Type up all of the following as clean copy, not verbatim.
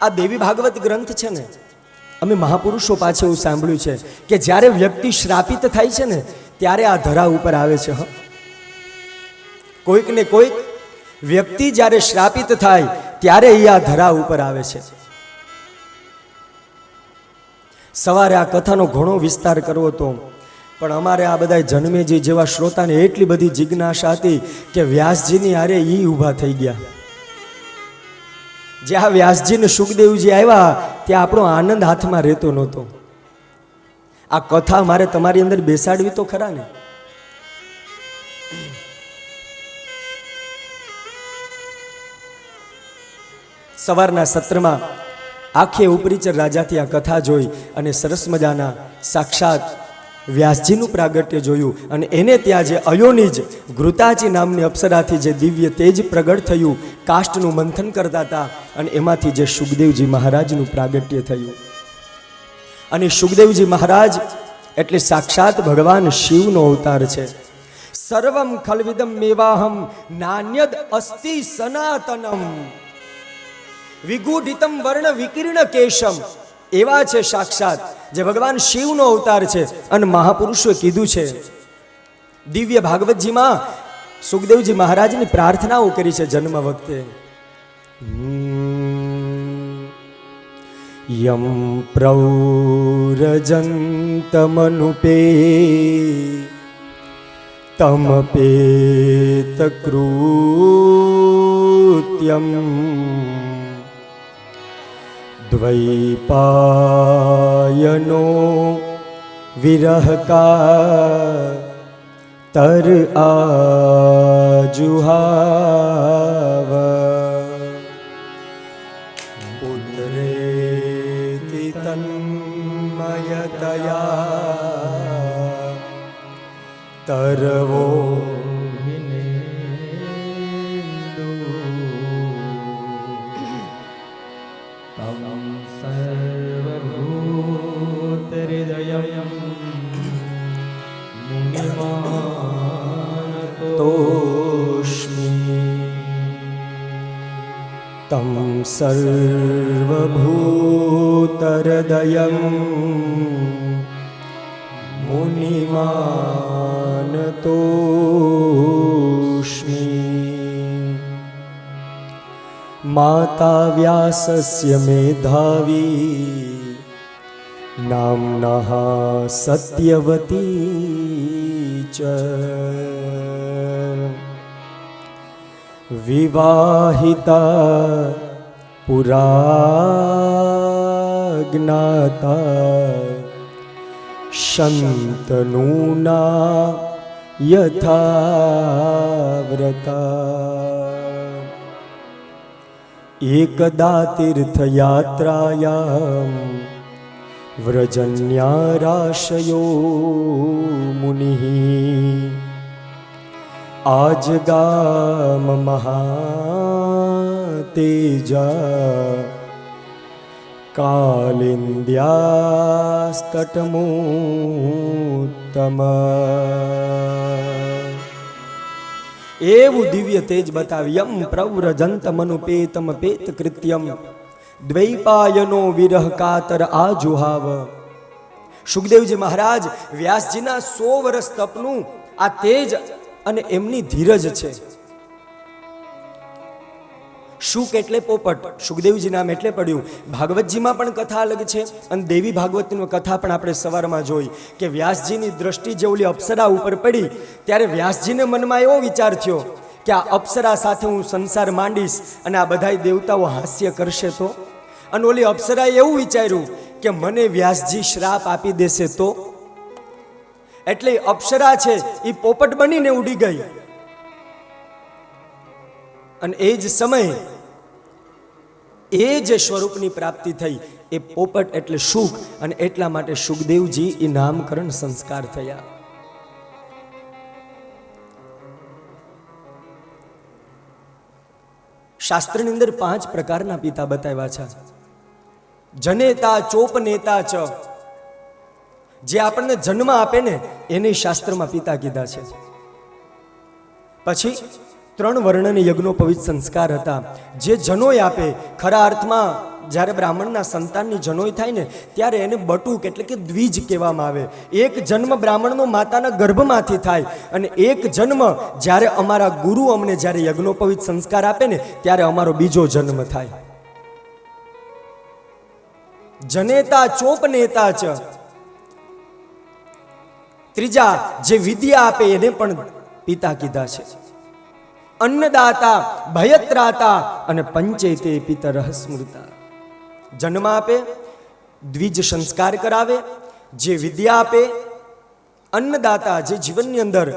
આ દેવી ભાગવત ગ્રંથ છે ને, અમે મહાપુરુષો પાસે એવું સાંભળ્યું છે કે જ્યારે વ્યક્તિ શ્રાપિત થાય છે ને ત્યારે આ ધરા ઉપર આવે છે. કોઈક ને કોઈક વ્યક્તિ જ્યારે શ્રાપિત થાય ત્યારે એ આ ધરા ઉપર આવે છે. સવારે આ કથાનો ઘણો વિસ્તાર કરવો હતો, પણ અમારે આ બધા જન્મેજી જેવા શ્રોતાને એટલી બધી જિજ્ઞાસા હતી કે વ્યાસજીની હારે ઈ ઊભા થઈ ગયા. જ્યાં વ્યાસજી ને સુખદેવજી આવ્યા ત્યાં આપણો આનંદ હાથમાં રહેતો નહોતો. આ કથા મારે તમારી અંદર બેસાડવી તો ખરા ને. સવારના સત્રમાં આખે ઉપરીચર રાજાથી આ કથા જોઈ અને સરસ મજાના સાક્ષાત વ્યાસજીનું પ્રાગટ્ય જોયું અને એને ત્યાં જે અયોનિજ ઘૃતાજી નામની અપ્સરાથી જે દિવ્ય તેજ પ્રગટ થયું, કાષ્ટનું મંથન કરતા હતા અને એમાંથી જે સુખદેવજી મહારાજનું પ્રાગટ્ય થયું. અને સુખદેવજી મહારાજ એટલે સાક્ષાત ભગવાન શિવનો અવતાર છે. સર્વમ ખલવિદમ મેવાહમ નાન્યદ અસ્તિ સનાતનમ વિગુઢિતમ વર્ણ વિકીર્ણ કેશમ. એવા છે સાક્ષાત જે ભગવાન શિવનો અવતાર છે. અને મહાપુરુષોએ કીધું છે, દિવ્ય ભાગવતજીમાં સુખદેવજી મહારાજની પ્રાર્થનાઓ કરી છે જન્મ વખતે. યમ પ્રૌરજંતમનુપે તમપેત કૃત્યમ દ્વૈપાયનો વિરહકા તર આજુહાવ પુત્રેતિ તન્મયતયા તરવો તમ સર્વભૂતહૃદયં મુનિમાનતોસ્મિ. માતા વ્યાસસ્ય મેધાવી નામ્નઃ સત્યવતી ચ વિવાહિતા પુરા જ્ઞાતા શંતનૂના યથાવ્રતા. એકદા તીર્થયાત્રાયામ વ્રજન્યારાશયો મુનિઃ આજગામ મહાતેજા કાલિંદ્યાસ્તટમોત્તમ. એવું દિવ્ય તેજ બતાવ્યમ પ્રવ્રજંતમનુપેતમ પેત કૃત્યમ દ્વૈપાયનો વિરહ કાતર આજુહાવ. સુખદેવજી મહારાજ વ્યાસજીના 100 વર્ષ તપનું આ તેજ અને એમની ધીરજ છે. શુક એટલે પોપટ, સુખદેવજી નામ એટલે પડ્યું. ભાગવતજીમાં પણ કથા અલગ છે અને દેવી ભાગવતની કથા પણ આપણે સવારમાં જોઈ કે વ્યાસજીની દ્રષ્ટિ જે ઓલી અપ્સરા ઉપર પડી ત્યારે વ્યાસજીને મનમાં એવો વિચાર થયો કે આ અપ્સરા સાથે હું સંસાર માંડીશ અને આ બધા દેવતાઓ હાસ્ય કરશે તો. અને ઓલી અપ્સરાએ એવું વિચાર્યું કે મને વ્યાસજી શ્રાપ આપી દેશે તો. એટલે અપ્સરા છે એ પોપટ બનીને ઉડી ગઈ. અને એ જ સમયે એ જે સ્વરૂપની પ્રાપ્તિ થઈ એ પોપટ એટલે સુખ, અને એટલા માટે સુખદેવજી એ નામકરણ સંસ્કાર થયા. શાસ્ત્રની અંદર 5 પ્રકારના પિતા બતાવ્યા છે. જનેતા ચોપનેતા ચ, જે આપણને જન્મ આપે ને એને શાસ્ત્રમાં પિતા કીધા છે. પછી 3 વર્ણને યજ્ઞોપવિત સંસ્કાર હતા, જે જનોય આપે. ખરા અર્થમાં જ્યારે બ્રાહ્મણના સંતાનની જનોય થાય ને ત્યારે એને બટુક એટલે કે દ્વિજ કહેવામાં આવે. એક જન્મ બ્રાહ્મણનો માતાના ગર્ભમાંથી થાય અને એક જન્મ જ્યારે અમારા ગુરુ અમને જ્યારે યજ્ઞોપવિત સંસ્કાર આપે ને ત્યારે અમારો બીજો જન્મ થાય. જનેતા ચોપ નેતા ચ, ત્રીજા જે વિદ્યા આપે એને પણ પિતા કીધા છે. અન્નદાતા ભયત્રાતા અને પંચેતે પિતરઃ સ્મૃતા. જન્મ આપે, દ્વિજ સંસ્કાર કરાવે, જે વિદ્યા આપે, અન્નદાતા જે જીવનની અંદર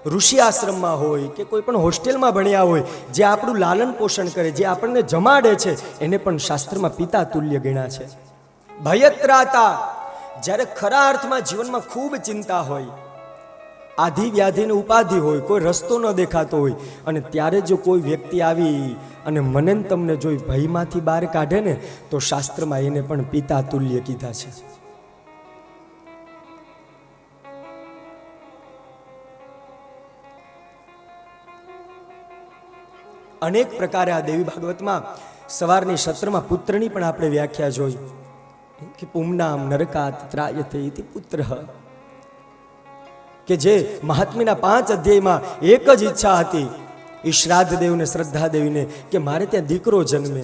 ઋષિ આશ્રમમાં હોય કે કોઈ પણ હોસ્ટેલમાં ભણ્યા હોય, જે આપણું લાલન પોષણ કરે, જે આપણને જમાડે છે, એને પણ શાસ્ત્રમાં પિતા તુલ્ય ગણ્યા છે. ભયત્રાતા જ્યારે ખરા અર્થમાં જીવનમાં ખૂબ ચિંતા હોય, આધિ વ્યાધિને ઉપાધિ હોય, કોઈ રસ્તો ન દેખાતો હોય અને ત્યારે જો કોઈ વ્યક્તિ આવી અને મને તમને જોઈ ભયમાંથી બહાર કાઢે ને તો શાસ્ત્રમાં એને પણ પિતા તુલ્ય કીધા છે. અનેક પ્રકારે આ દેવી ભાગવતમાં સવારની સત્રમાં પુત્રની પણ આપણે વ્યાખ્યા જોઈ કે પુમનામ નરકાત ત્રાયતે ઇતિ પુત્ર, કે જે મહાત્મ્યના 5 અધ્યાયમાં એક જ ઈચ્છા હતી એ શ્રાદ્ધ દેવને શ્રદ્ધા દેવીને કે મારે ત્યાં દીકરો જન્મે.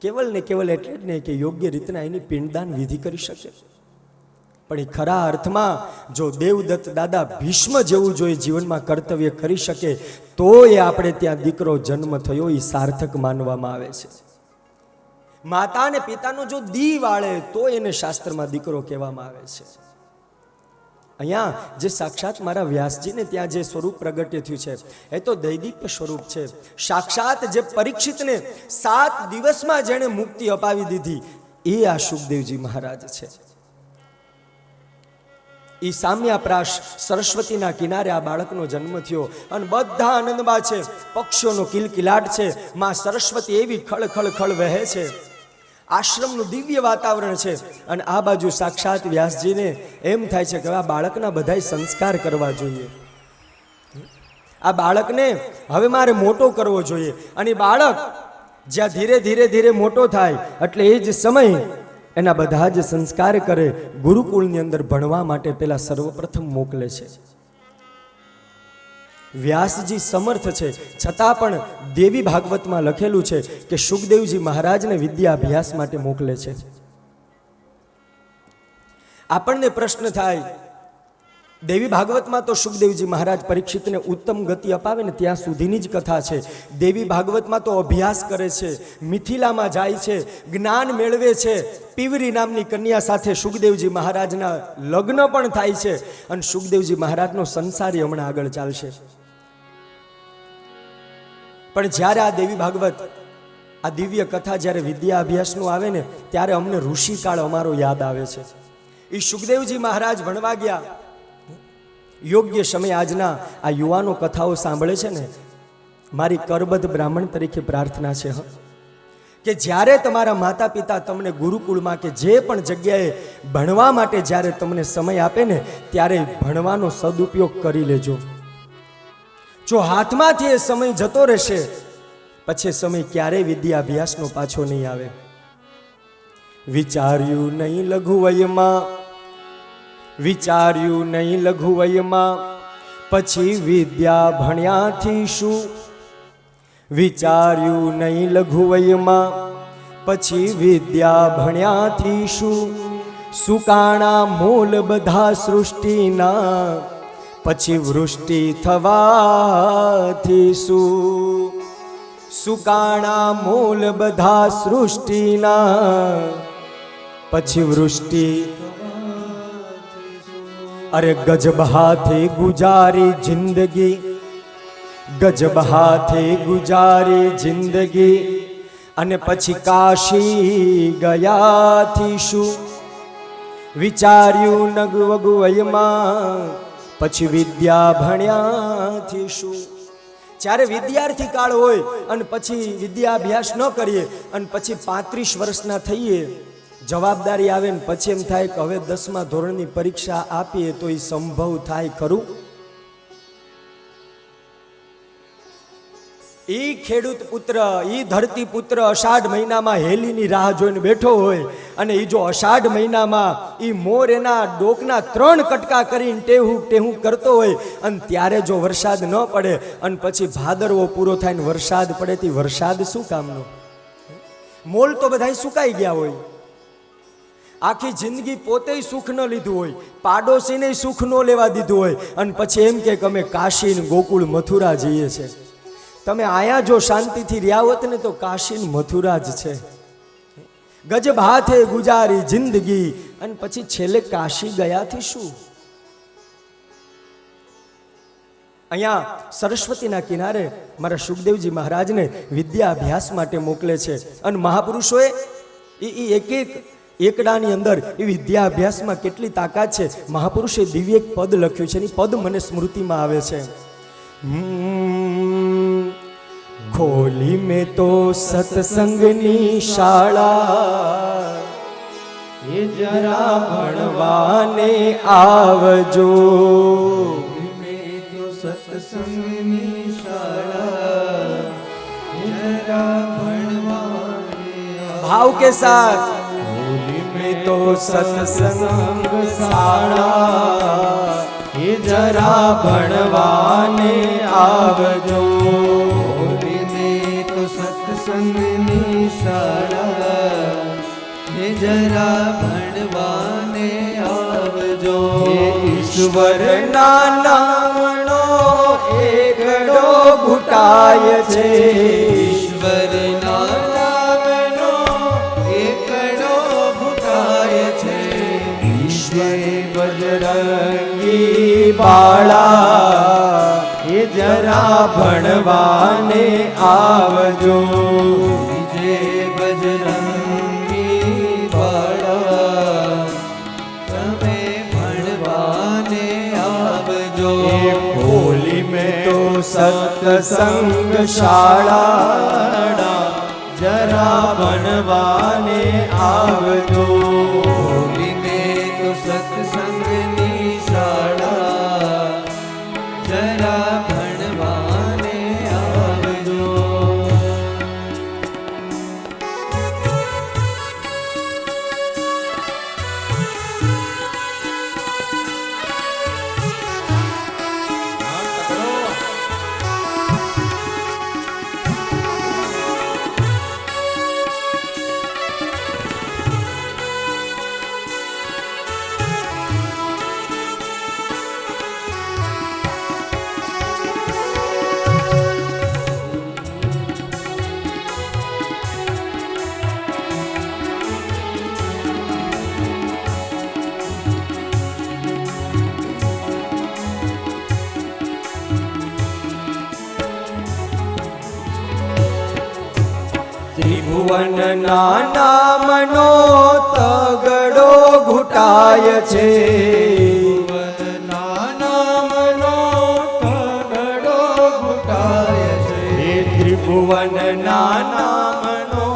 કેવલ ને કેવલ એટલે જ નહીં કે યોગ્ય રીતના એની પિંડદાન વિધિ કરી શકે, પણ એ ખરા અર્થમાં જો દેવદત્ત દાદા ભીષ્મ જેવું જો એ જીવનમાં કર્તવ્ય કરી શકે તો એ આપણે ત્યાં દીકરો જન્મ થયો એ સાર્થક માનવામાં આવે છે. માતા અને પિતાનો જો દી વાળે તો એને શાસ્ત્રમાં દીકરો કહેવામાં આવે છે. અહીંયા જે સાક્ષાત મારા વ્યાસજીને ત્યાં જે સ્વરૂપ પ્રગટ્ય થયું છે એ તો દૈદિપ્ય સ્વરૂપ છે. સાક્ષાત જે પરીક્ષિતને 7 દિવસમાં જેણે મુક્તિ અપાવી દીધી એ આ સુખદેવજી મહારાજ છે. એ સામ્યાપ્રાશ સરસ્વતીના કિનારે આ બાળકનો જન્મ થયો અને બધા આનંદમાં છે. પક્ષીઓનો કિલકિલાટ છે, માં સરસ્વતી એવી ખળ ખળ વહે છે. આશ્રમનું દિવ્ય વાતાવરણ છે અને આ બાજુ સાક્ષાત વ્યાસજીને એમ થાય છે કે આ બાળકના બધા સંસ્કાર કરવા જોઈએ, આ બાળકને હવે મારે મોટો કરવો જોઈએ. અને બાળક જ્યાં ધીરે ધીરે ધીરે મોટો થાય એટલે એ જ સમય એના બધા જ સંસ્કાર કરે. ગુરુકુળની અંદર ભણવા માટે પેલા સર્વપ્રથમ મોકલે છે. વ્યાસજી સમર્થ છે છતાં પણ દેવી ભાગવતમાં લખેલું છે કે સુખદેવજી મહારાજને વિદ્યા અભ્યાસ માટે મોકલે છે. આપણને પ્રશ્ન થાય, દેવી ભાગવતમાં તો સુખદેવજી મહારાજ પરીક્ષિતને ઉત્તમ ગતિ અપાવે ને ત્યાં સુધીની જ કથા છે. દેવી ભાગવતમાં તો અભ્યાસ કરે છે, મિથિલામાં જાય છે, જ્ઞાન મેળવે છે. પીવરી નામની કન્યા સાથે સુખદેવજી મહારાજના લગ્ન પણ થાય છે અને સુખદેવજી મહારાજનો સંસારી હમણાં આગળ ચાલશે. પણ જ્યારે આ દેવી ભાગવત આ દિવ્ય કથા જ્યારે વિદ્યા અભ્યાસનું આવે ને ત્યારે અમને ઋષિકાળ અમારો યાદ આવે છે. એ સુખદેવજી મહારાજ ભણવા ગયા. યોગ્ય સમય આજના આ યુવાનો કથાઓ સાંભળે છે ને, મારી કરબદ્ધ બ્રાહ્મણ તરીકે પ્રાર્થના છે કે જ્યારે તમારા માતા પિતા તમને ગુરુકુળમાં કે જે પણ જગ્યાએ ભણવા માટે જ્યારે તમને સમય આપે ને ત્યારે ભણવાનો સદુપયોગ કરી લેજો. જો હાથમાંથી એ સમય જતો રહેશે પછી સમય ક્યારેય વિદ્યા અભ્યાસનો પાછો નહીં આવે. વિચાર્યું નહીં લઘુવયમાં, વિચાર્યું નહીં લઘુવયમાં, પછી વિદ્યા ભણ્યાથી શું? વિચાર્યું નહીં લઘુવયમાં, પછી વિદ્યા ભણ્યાથી શું? સુકાણા મૂલ બધા સૃષ્ટિના, પછી વૃષ્ટિ થવાથી શું? સુકાણા મૂલ બધા સૃષ્ટિના, પછી વૃષ્ટિ. અરે ગજબ હાથે ગુજારી જિંદગી, ગજબ હાથે ગુજારી જિંદગી, અને પછી કાશી ગયાથી શું? વિચાર્યું નગવગવયમાં, પછી વિદ્યા ભણ્યાથી શું? જ્યારે વિદ્યાર્થી કાળ હોય અને પછી વિદ્યાભ્યાસ ન કરીએ અને પછી 35 વર્ષના થઈએ, જવાબદારી આવે ને પછી એમ થાય કે હવે 10મા ધોરણની પરીક્ષા આપીએ તો એ સંભવ થાય ખરું? ઈ ખેડૂત પુત્ર, ઈ ધરતી પુત્ર અષાઢ મહિનામાં હેલીની રાહ જોઈને બેઠો હોય અને ઈ જો અષાઢ મહિનામાં ઈ મોર એના ડોકના 3 કટકા કરીને ટેહું ટેહું કરતો હોય અને ત્યારે જો વરસાદ ન પડે અને પછી ભાદરવો પૂરો થાય ને વરસાદ પડે તે વરસાદ શું કામનો? મોલ તો બધાય સુકાઈ ગયા હોય, આખી જિંદગી પોતે સુખ ન લીધું હોય, પાડોશીને સુખ ન લેવા દીધું હોય અને પછી એમ કે અમે કાશી ને ગોકુળ મથુરા જઈએ છે. તમે આયા જો શાંતિથી રહ્યા હોત ને તો કાશી ને મથુરા જ છે. ગજબ હાથે ગુજારી જિંદગી અને પછી છેલ્લે કાશી ગયાથી શું? અહીંયા સરસ્વતીના કિનારે મારા સુખદેવજી મહારાજને વિદ્યા અભ્યાસ માટે મોકલે છે અને મહાપુરુષોએ એક એક એકડાની અંદર એ વિદ્યા અભ્યાસમાં કેટલી તાકાત છે. મહાપુરુષે દિવ્ય એક પદ લખ્યું છે, એ પદ મને સ્મૃતિમાં આવે છે. ખોલી મેં તો સત્સંગની શાળા, એ જરા ભણવાને આવજો. સત્સંગની શાળા, જરા ભણવાને भाव के साथ होली में तो सत्संग शाळा, ये जरा भणवाने आवजो. होली में तो सत्संगनी शाळा, ये जरा भणवाने आवजो. ईश्वરના નામનો એકડો ઘૂંટાય છે. ઈશ્વરના નામનો એકડો ઘૂંટાય છે. ઈશ્વરે બજરંગી બાળા, એ જરા ભણવાને આવજો. જે બજરંગી બાળા, તમે ભણવાને આવજો. હોલી મેં તો સત્સંગ શાળા, જરા ભણવાને આવજો. હોલી મેં તો સત્સંગની શાળા, જરા ભણવાને આવજો. ત્રિભુવનના નામનો તગડો ઘૂંટાય છે. ભુવનના નામનો તગડો ઘૂંટાય છે. એ ત્રિભુવનના નામનો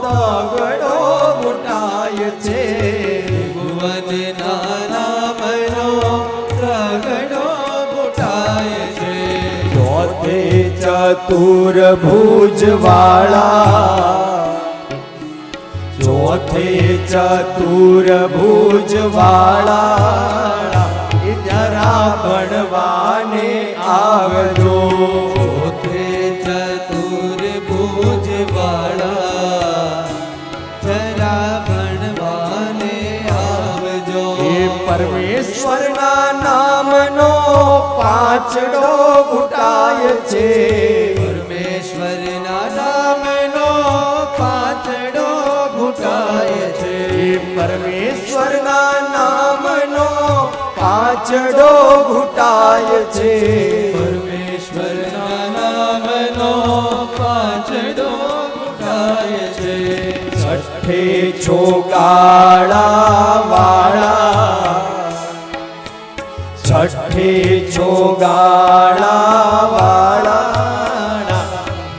તગડો ઘૂંટાય છે. ભુવનના નામનો તગડો ઘૂંટાય છે. ચોથે ચતુર્ભુજ વાળા, ચોથે ચતુર્ભુજ વાળા, એ જરા ભણવાને આવજો. ચોથે ચતુર્ભુજ વાળા, જરા ભણવાને આવજો. એ પરમેશ્વરના નામનો પાંચડો ઘૂંટાય છે. પરમેશ્વરના નામનો પાંચડો ઘૂંટાય છે. એ પરમેશ્વરના નામનો પાંચડો ઘૂંટાય છે. પરમેશ્વરના નામનો પાંચડો ઘૂંટાય છે. છઠ્ઠે ચોગાળા વાળા, છઠ્ઠે ચોગાળા વાળા,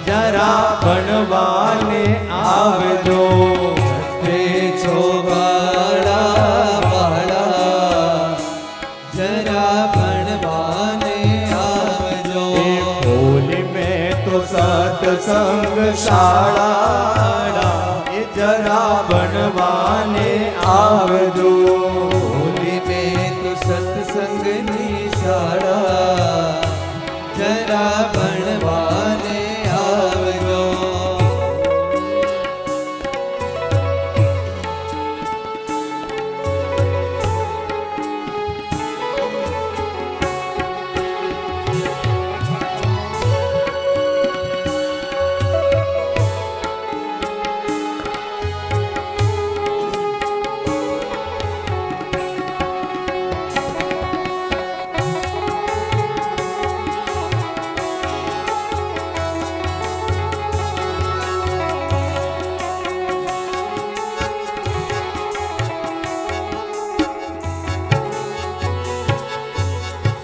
જરા ભણવાને આવજો. છઠ્ઠે ચોગાળા વાળા, જરા ભણવાને આવજો. હોલી મેં તો સત શાળા એ જરા ભણવાને આવજો. ભૂલી મેં તો સત્સંગની શાળા જરા ભણવાને આવજો.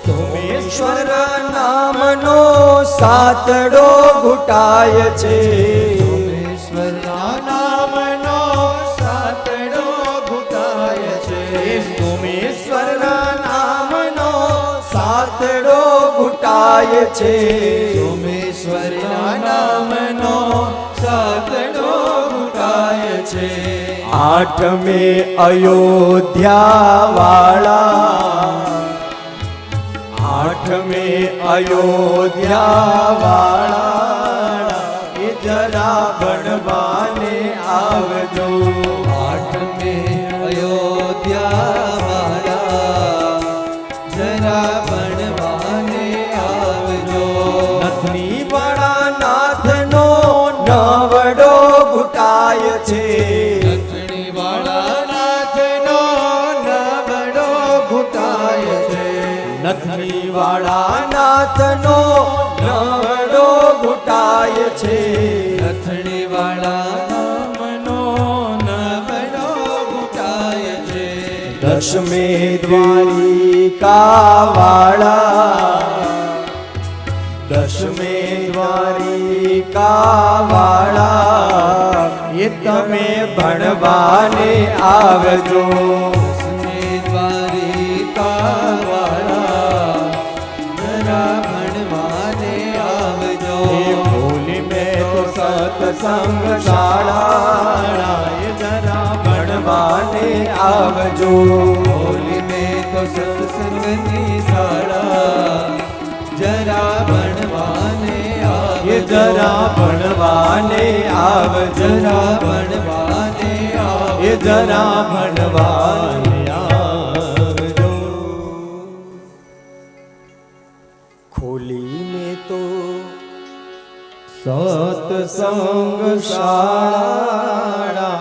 સોમેશ્વર નામનો સાતડો ઘૂંટાય છે. સોમેશ્વરના નામનો સાતડો ઘૂંટાય છે. સોમેશ્વરના નામનો સાતડો ઘૂંટાય છે. સોમેશ્વરના નામનો સાતડો ઘૂંટાય છે. આઠમે અયોધ્યા વાળા, આઠમે અયોધ્યા વાળા એ જરા ભણવાને આવજો. આઠમે અયોધ્યા વાળા જરા ભણવાને આવજો. નથની વાળા નાથનો નવડો ઘૂંટાય છે. દક્ષિણી વાળા નાથનો નવડો ઘૂંટાય છે. નથની વાળા નાથનો નવડો ઘૂંટાય છે. નથણી વાળા નામનો નવડો ઘૂંટાય છે. દશમે દ્વારિકા વાળા, દશમે દ્વારિકા વાળા એ તમે ભણવાને આવજો. દસમે દ્વારિકા વાળા જરા ભણવાને આવજો. એ ભૂલી મેં તો સત્સંગ શાળા એ જરા ભણવાને આવજો. ભોલી મેં તો સત્સંગની શાળા જરા ભણવાને આવજો. એ જરા ભણવાને આવજો. જરા ભણવાને આવજો. એ જરા ભણવાને આવજો. ખોલીને તો સત્સંગ શાળા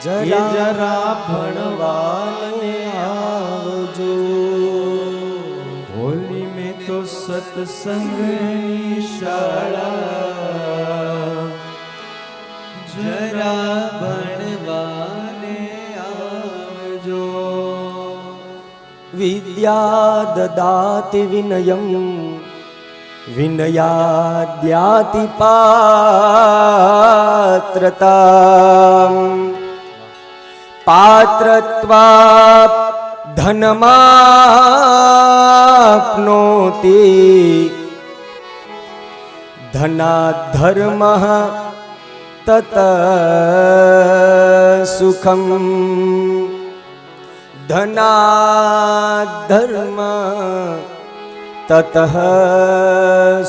જરા ભણવાને આવજો. હોલી મેં તો સત્સંગની શાળા જરા ભણવાને આવજો. વિદ્યા દદાતિ વિનયમ વિનયાદ્યાતિ પાત્રતા. પાત્રત્વા ધનમાપ્નોતિ ધનાધર્મઃ તત સુખમ. ધનાધર્મ તત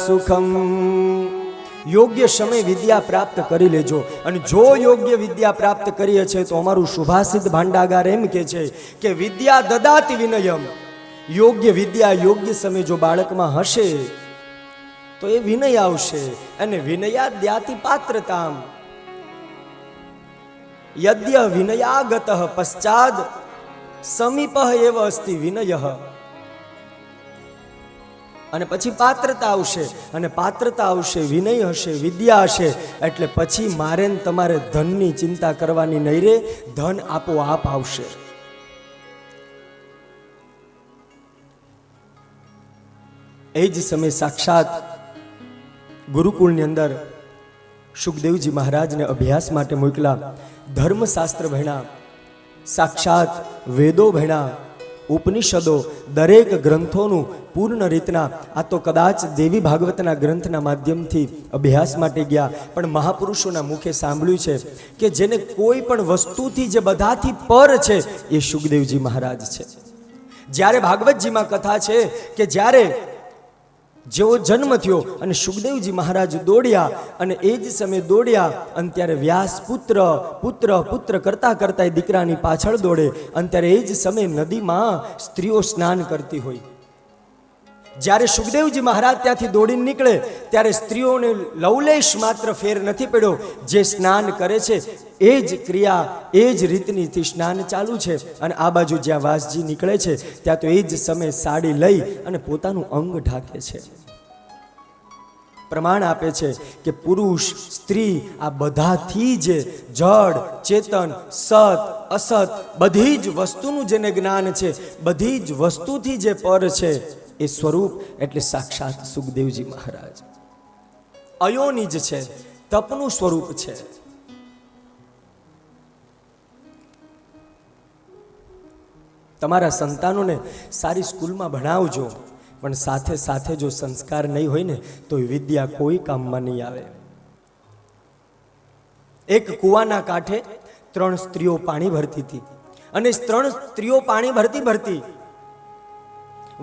સુખમ. યોગ્ય સમય વિદ્યા પ્રાપ્ત કરી લેજો. અને જો યોગ્ય વિદ્યા પ્રાપ્ત કરીએ છીએ તો અમારું શુભાસિત ભાંડાગાર એમ કે છે કે વિદ્યા દદાતિ વિનયમ. યોગ્ય વિદ્યા યોગ્ય સમય જો બાળકમાં હશે તો એ વિનય આવશે. અને વિનયા દ્યાતિ પાત્રતામ. યદ્ય વિનયાગત પશ્ચાદ સમીપ એવ અસ્તિ વિનય. અને પછી પાત્રતા આવશે, અને પાત્રતા આવશે, વિનય હશે, વિદ્યા હશે, એટલે પછી મારે ને તમારે ધનની ચિંતા કરવાની નહીં રે. ધન આપોઆપ આવશે. એ જ સમય સાક્ષાત ગુરુકુળની અંદર સુખદેવજી મહારાજને અભ્યાસ માટે મોકલા. ધર્મશાસ્ત્ર ભણ્યા, સાક્ષાત વેદો ભણ્યા, ઉપનિષદો, દરેક ગ્રંથોનું પૂર્ણ રીતના આ તો કદાચ દેવી ભાગવતના ગ્રંથના માધ્યમથી અભ્યાસ માટે ગયા, પણ મહાપુરુષોના મુખે સાંભળ્યું છે કે જેને કોઈ પણ વસ્તુથી જે બધાથી પર છે એ સુખદેવજી મહારાજ છે. જ્યારે ભાગવતજીમાં કથા છે કે જ્યારે જેવો જન્મ થયો અને સુખદેવજી મહારાજ દોડ્યા અને એ જ સમયે દોડ્યા અને ત્યારે વ્યાસ પુત્ર પુત્ર પુત્ર કરતા કરતા એ દીકરાની પાછળ દોડે અને ત્યારે એ જ સમયે નદીમાં સ્ત્રીઓ સ્નાન કરતી હોય. જ્યારે સુખદેવજી મહારાજ ત્યાંથી દોડીને નીકળે ત્યારે સ્ત્રીઓને લવલેશ માત્ર ફેર નથી પડ્યો. જે સ્નાન કરે છે એ જ ક્રિયા એ જ રીતનીથી સ્નાન ચાલુ છે. અને આ બાજુ જ્યાં વાસજી નીકળે છે ત્યાં તો એ જ સમયે સાડી લઈ અને પોતાનું અંગ ઢાંકે છે. પ્રમાણ આપે છે કે પુરુષ સ્ત્રી આ બધાથી જ જડ ચેતન સત અસત બધી જ વસ્તુનું જેને જ્ઞાન છે, બધી જ વસ્તુથી જે પર છે એ સ્વરૂપ એટલે સાક્ષાત સુખદેવજી મહારાજ. અયોનિજ છે, તપનું સ્વરૂપ છે. તમારા સંતાનોને સારી સ્કૂલમાં ભણાવજો, પણ સાથે સાથે જો સંસ્કાર નહીં હોય ને તો વિદ્યા કોઈ કામમાં નહીં આવે. એક કૂવાના કાંઠે 3 સ્ત્રીઓ પાણી ભરતી હતી અને 3 સ્ત્રીઓ પાણી ભરતી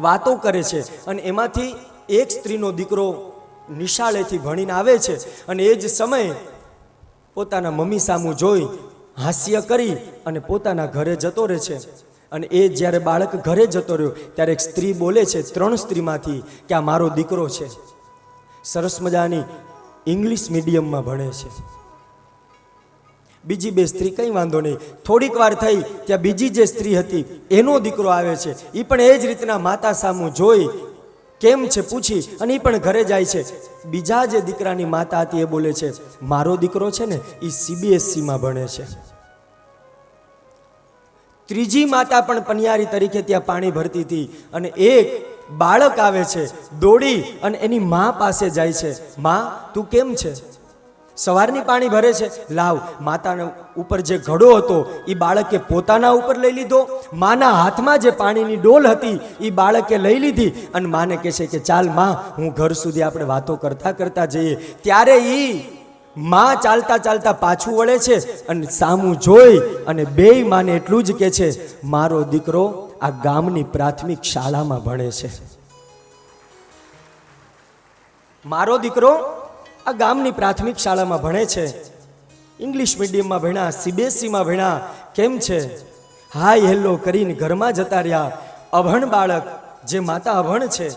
વાતો કરે છે અને એમાંથી એક સ્ત્રીનો દીકરો નિશાળેથી ભણીને આવે છે અને એ જ સમયે પોતાના મમ્મી સામું જોઈ હાસ્ય કરી અને પોતાના ઘરે જતો રહે છે. અને એ જ્યારે બાળક ઘરે જતો રહ્યો ત્યારે એક સ્ત્રી બોલે છે 3 સ્ત્રીમાંથી કે આ મારો દીકરો છે, સરસ મજાની ઇંગ્લિશ મીડિયમમાં ભણે છે. બીજી 2 સ્ત્રી કંઈ વાંધો નહીં. થોડીક વાર થઈ ત્યાં બીજી જે સ્ત્રી હતી એનો દીકરો આવે છે, એ પણ એ જ રીતના માતા સામું જોઈ કેમ છે પૂછી અને એ પણ ઘરે જાય છે. બીજા જે દીકરાની માતા હતી એ બોલે છે મારો દીકરો છે ને એ CBSEમાં ભણે છે. ત્રીજી માતા પણ પનિયારી તરીકે ત્યાં પાણી ભરતી હતી અને એક બાળક આવે છે દોડી અને એની મા પાસે જાય છે. મા તું કેમ છે? સવારની પાણી ભરે છે. લાવ. માતાના ઉપર જે ઘડો હતો એ બાળકે પોતાના ઉપર લઈ લીધો. માના હાથમાં જે પાણીની ડોલ હતી એ બાળકે લઈ લીધી અને માને કહે છે કે ચાલ માં હું ઘર સુધી આપણે વાતો કરતા કરતા જઈએ. ત્યારે એ માં ચાલતા ચાલતા પાછું વળે છે અને સામું જોઈ અને બેય માને એટલું જ કહે છે મારો દીકરો આ ગામની પ્રાથમિક શાળામાં ભણે છે. મારો દીકરો આ ગામની પ્રાથમિક શાળામાં ભણે છે, ઇંગ્લિશ મીડિયમમાં ભણ્યા, CBSEમાં ભણ્યા. કેમ છે? હાય હેલો કરીને ઘરમાં જતા રહ્યા. અભણ બાળક, જે માતા અભણ છે,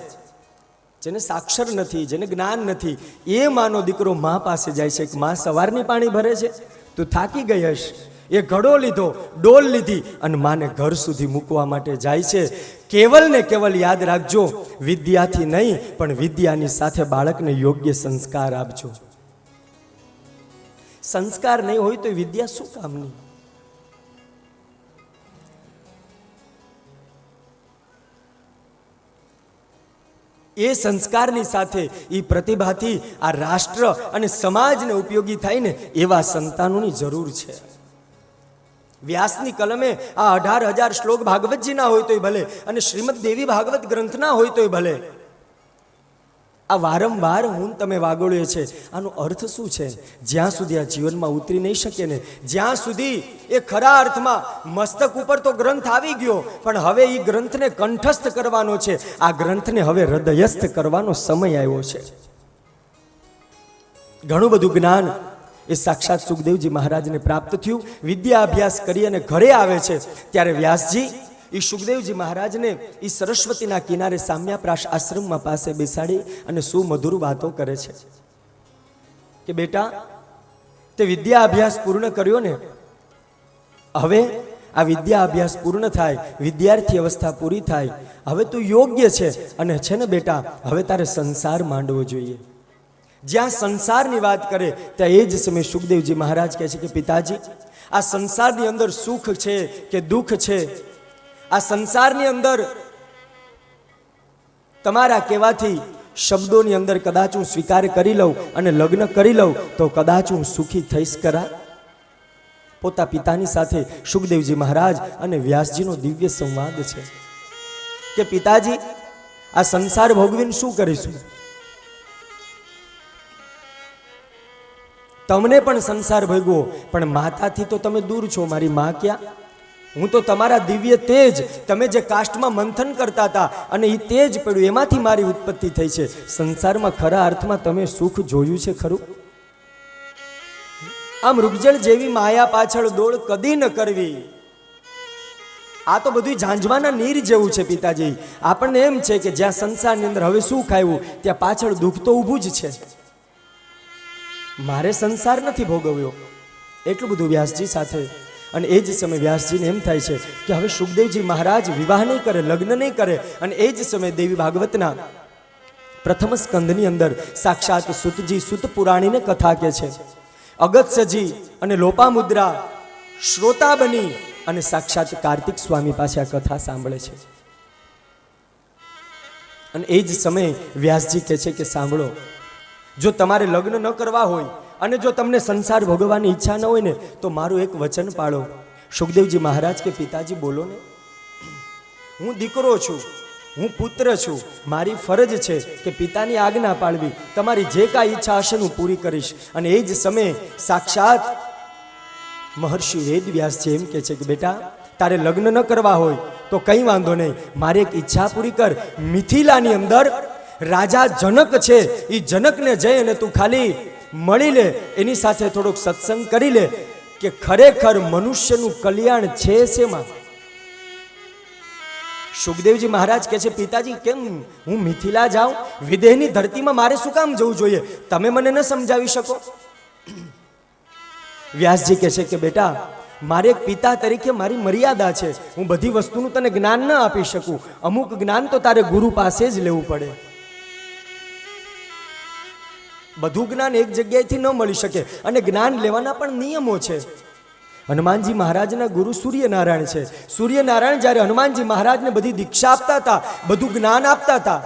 જેને સાક્ષર નથી, જેને જ્ઞાન નથી, એ માનો દીકરો મા પાસે જાય છે કે માં સવારની પાણી ભરે છે, તું થાકી ગઈ હશ. એ ઘડો લીધો, ડોલ લીધી અને માને ઘર સુધી મૂકવા માટે જાય છે. કેવલ ને કેવલ યાદ રાખજો, વિદ્યાથી નહીં પણ વિદ્યાની સાથે બાળકને યોગ્ય સંસ્કાર આપજો. સંસ્કાર નહીં હોય તો વિદ્યા શું કામની? એ સંસ્કારની સાથે એ પ્રતિભાથી આ રાષ્ટ્ર અને સમાજને ઉપયોગી થાય ને એવા સંતાનોની જરૂર છે. વ્યાસની કલમે આ 18,000 શ્લોક ભાગવતજીના હોય તોય ભલે અને શ્રીમદ દેવી ભાગવત ગ્રંથના હોય તોય ભલે. આ વારંવાર હું તમે વાગોળ્યો છે. આનો અર્થ શું છે? જ્યાં સુધી આ જીવનમાં ઉતરી નહીં શકે ને, જ્યાં સુધી એ ખરા અર્થમાં મસ્તક ઉપર તો ગ્રંથ આવી ગયો, પણ હવે એ ગ્રંથને કંઠસ્થ કરવાનો છે. આ ગ્રંથને હવે હૃદયસ્થ કરવાનો સમય આવ્યો છે. ઘણું બધું જ્ઞાન એ સાક્ષાત સુખદેવજી મહારાજને પ્રાપ્ત થયું. વિદ્યા અભ્યાસ કરી અને ઘરે આવે છે ત્યારે વ્યાસજી એ સુખદેવજી મહારાજને એ સરસ્વતીના કિનારે સામ્યાપ્રાશ આશ્રમમાં પાસે બેસાડી અને સુમધુર વાતો કરે છે કે બેટા, તે વિદ્યા અભ્યાસ પૂર્ણ કર્યો ને, હવે આ વિદ્યા અભ્યાસ પૂર્ણ થાય, વિદ્યાર્થી અવસ્થા પૂરી થાય, હવે તું યોગ્ય છે અને છે ને બેટા, હવે તારે સંસાર માંડવો જોઈએ. જ્યાં સંસારની વાત કરે ત્યાં એ જ સમયે સુખદેવજી મહારાજ કહે છે કે પિતાજી, આ સંસારની અંદર સુખ છે કે દુઃખ છે, આ સંસારની અંદર તમારા કહેવાથી શબ્દોની અંદર કદાચ હું સ્વીકાર કરી લઉં અને લગ્ન કરી લઉં તો કદાચ હું સુખી થઈશ ખરા? પોતા પિતાની સાથે સુખદેવજી મહારાજ અને વ્યાસજીનો દિવ્ય સંવાદ છે. કે પિતાજી આ સંસાર ભોગવીને શું કરીશું? તમને પણ સંસાર ભોગવો, પણ માતાથી તો તમે દૂર છો. મારી માં ક્યાં? હું તો તમારા દિવ્ય તેજ, તમે જે કાષ્ટમાં મંથન કરતા હતા અને એ તેજ પડ્યું, એમાંથી મારી ઉત્પત્તિ થઈ છે. સંસારમાં ખરા અર્થમાં તમે સુખ જોયું છે ખરું? આ મૃગજળ જેવી માયા પાછળ દોડ કદી ન કરવી. આ તો બધું ઝાંઝવાના નીર જેવું છે પિતાજી. આપણને એમ છે કે જ્યાં સંસારની અંદર હવે સુખ આવ્યું ત્યાં પાછળ દુઃખ તો ઊભું જ છે. મારે સંસાર નથી ભોગવ્યો. એટલું બધું વ્યાસજી સાથે. અને એ જ સમયે વ્યાસજીને એમ થાય છે કે હવે સુખદેવજી મહારાજ વિવાહ નહીં કરે, લગ્ન નહીં કરે. અને એ જ સમયે દેવી ભાગવતના પ્રથમ સ્કંદની અંદર સાક્ષાત સુતજી સુત પુરાણીને કથા કે છે. અગત્યજી અને લોપામુદ્રા શ્રોતા બની અને સાક્ષાત કાર્તિક સ્વામી પાસે આ કથા સાંભળે છે. અને એ જ સમયે વ્યાસજી કહે છે કે સાંભળો, જો તમારે લગ્ન ન કરવા હોય અને જો તમને સંસાર ભોગવવાની ઈચ્છા ન હોય ને તો મારું એક વચન પાળો. સુખદેવજી મહારાજ કે પિતાજી બોલો ને. હું દીકરો છું, હું પુત્ર છું, મારી ફરજ છે કે પિતાની આજ્ઞા પાળવી. તમારી જે કાંઈ ઈચ્છા હશે હું પૂરી કરીશ. અને એ જ સમયે સાક્ષાત મહર્ષિ વેદવ્યાસજી એમ કહે છે કે બેટા, તારે લગ્ન ન કરવા હોય તો કંઈ વાંધો નહીં, મારી એક ઈચ્છા પૂરી કર. મિથિલાની અંદર રાજા જનક છે, એ જનકને જઈ અને તું ખાલી મળી લે, એની સાથે થોડોક સત્સંગ કરી લે કે ખરેખર મનુષ્યનું કલ્યાણ છે શેમાં. સુખદેવજી મહારાજ કહે છે પિતાજી કેમ હું મિથિલા જાઉં? વિદેહની ધરતીમાં મારે શું કામ જવું જોઈએ? તમે મને ન સમજાવી શકો? વ્યાસજી કહે છે કે બેટા, મારે એક પિતા તરીકે મારી મર્યાદા છે. હું બધી વસ્તુનું તને જ્ઞાન ન આપી શકું. અમુક જ્ઞાન તો તારે ગુરુ પાસે જ લેવું પડે. બધું જ્ઞાન એક જગ્યાએથી ન મળી શકે અને જ્ઞાન લેવાના પણ નિયમો છે. હનુમાનજી મહારાજના ગુરુ સૂર્યનારાયણ છે. સૂર્યનારાયણ જ્યારે હનુમાનજી મહારાજને બધી દીક્ષા આપતા હતા, બધું જ્ઞાન આપતા હતા,